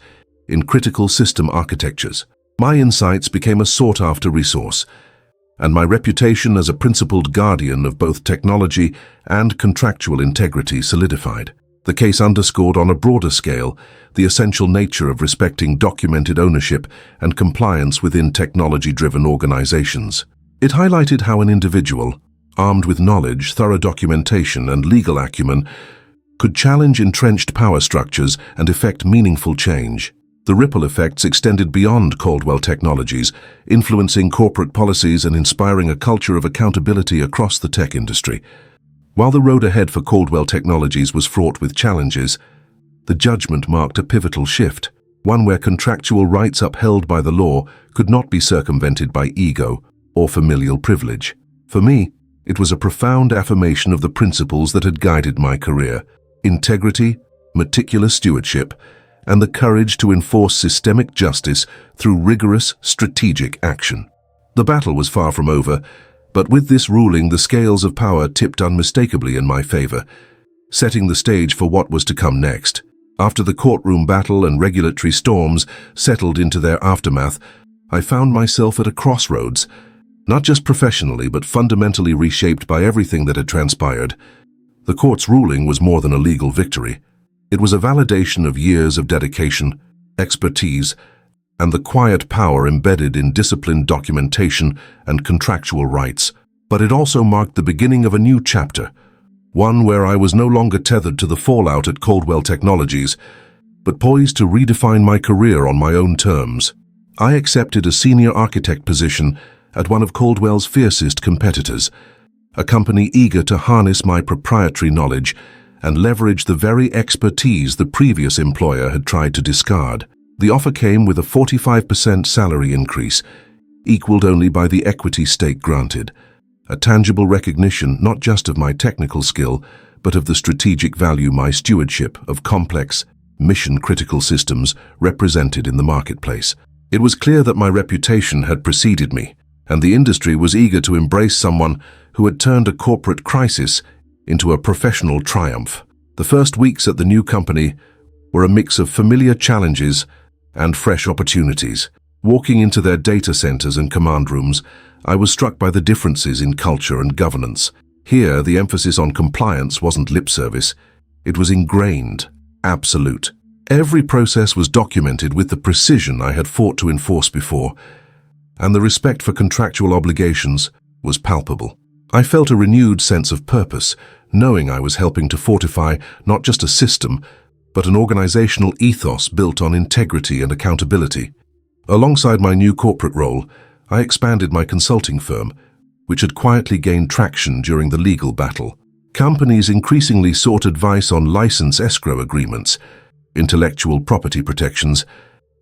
in critical system architectures. My insights became a sought-after resource, and my reputation as a principled guardian of both technology and contractual integrity solidified. The case underscored on a broader scale the essential nature of respecting documented ownership and compliance within technology-driven organizations. It highlighted how an individual, armed with knowledge, thorough documentation, and legal acumen, could challenge entrenched power structures and effect meaningful change. The ripple effects extended beyond Caldwell Technologies, influencing corporate policies and inspiring a culture of accountability across the tech industry. While the road ahead for Caldwell Technologies was fraught with challenges, the judgment marked a pivotal shift, one where contractual rights upheld by the law could not be circumvented by ego or familial privilege. For me, it was a profound affirmation of the principles that had guided my career: integrity, meticulous stewardship, and the courage to enforce systemic justice through rigorous, strategic action. The battle was far from over, but with this ruling, the scales of power tipped unmistakably in my favor, setting the stage for what was to come next. After the courtroom battle and regulatory storms settled into their aftermath, I found myself at a crossroads, not just professionally but fundamentally reshaped by everything that had transpired. The court's ruling was more than a legal victory. It was a validation of years of dedication, expertise, and the quiet power embedded in disciplined documentation and contractual rights. But it also marked the beginning of a new chapter, one where I was no longer tethered to the fallout at Caldwell Technologies, but poised to redefine my career on my own terms. I accepted a senior architect position at one of Caldwell's fiercest competitors, a company eager to harness my proprietary knowledge and leverage the very expertise the previous employer had tried to discard. The offer came with a 45% salary increase, equaled only by the equity stake granted, a tangible recognition not just of my technical skill, but of the strategic value my stewardship of complex, mission-critical systems represented in the marketplace. It was clear that my reputation had preceded me, and the industry was eager to embrace someone who had turned a corporate crisis into a professional triumph. The first weeks at the new company were a mix of familiar challenges and fresh opportunities. Walking into their data centers and command rooms, I was struck by the differences in culture and governance. Here, the emphasis on compliance wasn't lip service. It was ingrained, absolute. Every process was documented with the precision I had fought to enforce before, and the respect for contractual obligations was palpable. I felt a renewed sense of purpose, knowing I was helping to fortify not just a system, but an organizational ethos built on integrity and accountability. Alongside my new corporate role, I expanded my consulting firm, which had quietly gained traction during the legal battle. Companies increasingly sought advice on license escrow agreements, intellectual property protections,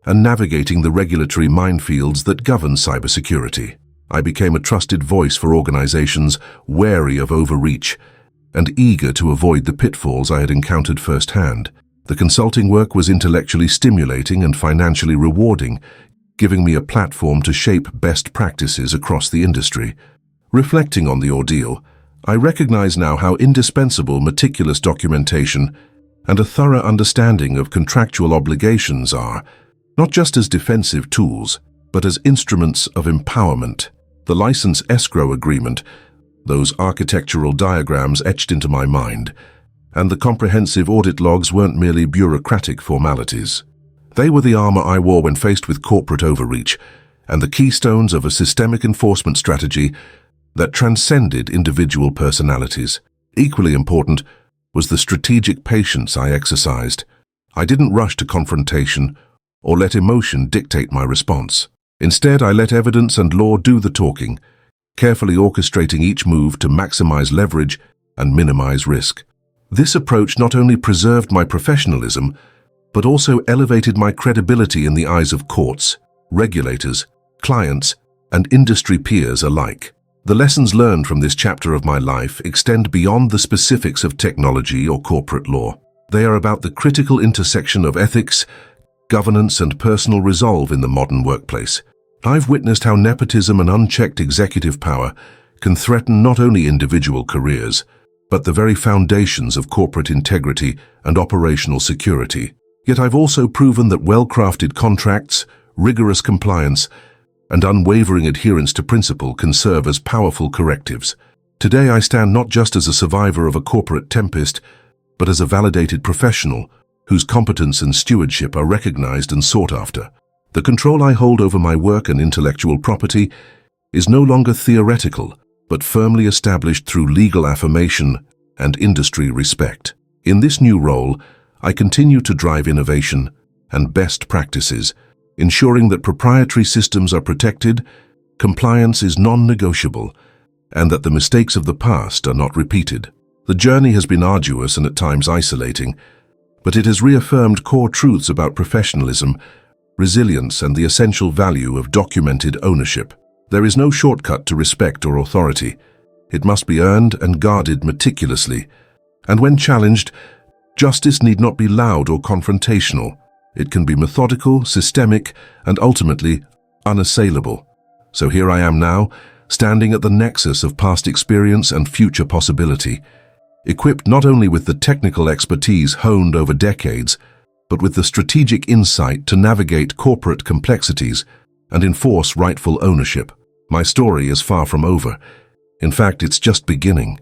and navigating the regulatory minefields that govern cybersecurity. I became a trusted voice for organizations wary of overreach and eager to avoid the pitfalls I had encountered firsthand. The consulting work was intellectually stimulating and financially rewarding, giving me a platform to shape best practices across the industry. Reflecting on the ordeal, I recognize now how indispensable meticulous documentation and a thorough understanding of contractual obligations are, not just as defensive tools, but as instruments of empowerment. The license escrow agreement, those architectural diagrams etched into my mind, and the comprehensive audit logs weren't merely bureaucratic formalities. They were the armor I wore when faced with corporate overreach, and the keystones of a systemic enforcement strategy that transcended individual personalities. Equally important was the strategic patience I exercised. I didn't rush to confrontation or let emotion dictate my response. Instead, I let evidence and law do the talking, carefully orchestrating each move to maximize leverage and minimize risk. This approach not only preserved my professionalism, but also elevated my credibility in the eyes of courts, regulators, clients, and industry peers alike. The lessons learned from this chapter of my life extend beyond the specifics of technology or corporate law. They are about the critical intersection of ethics, governance, and personal resolve in the modern workplace. I've witnessed how nepotism and unchecked executive power can threaten not only individual careers, but the very foundations of corporate integrity and operational security. Yet I've also proven that well-crafted contracts, rigorous compliance, and unwavering adherence to principle can serve as powerful correctives. Today I stand not just as a survivor of a corporate tempest, but as a validated professional whose competence and stewardship are recognized and sought after. The control I hold over my work and intellectual property is no longer theoretical, but firmly established through legal affirmation and industry respect. In this new role, I continue to drive innovation and best practices, ensuring that proprietary systems are protected, compliance is non-negotiable, and that the mistakes of the past are not repeated. The journey has been arduous and at times isolating, but it has reaffirmed core truths about professionalism, resilience, and the essential value of documented ownership. There is no shortcut to respect or authority. It must be earned and guarded meticulously. And when challenged, justice need not be loud or confrontational. It can be methodical, systemic, and ultimately unassailable. So here I am now, standing at the nexus of past experience and future possibility, equipped not only with the technical expertise honed over decades, but with the strategic insight to navigate corporate complexities and enforce rightful ownership. My story is far from over. In fact, it's just beginning.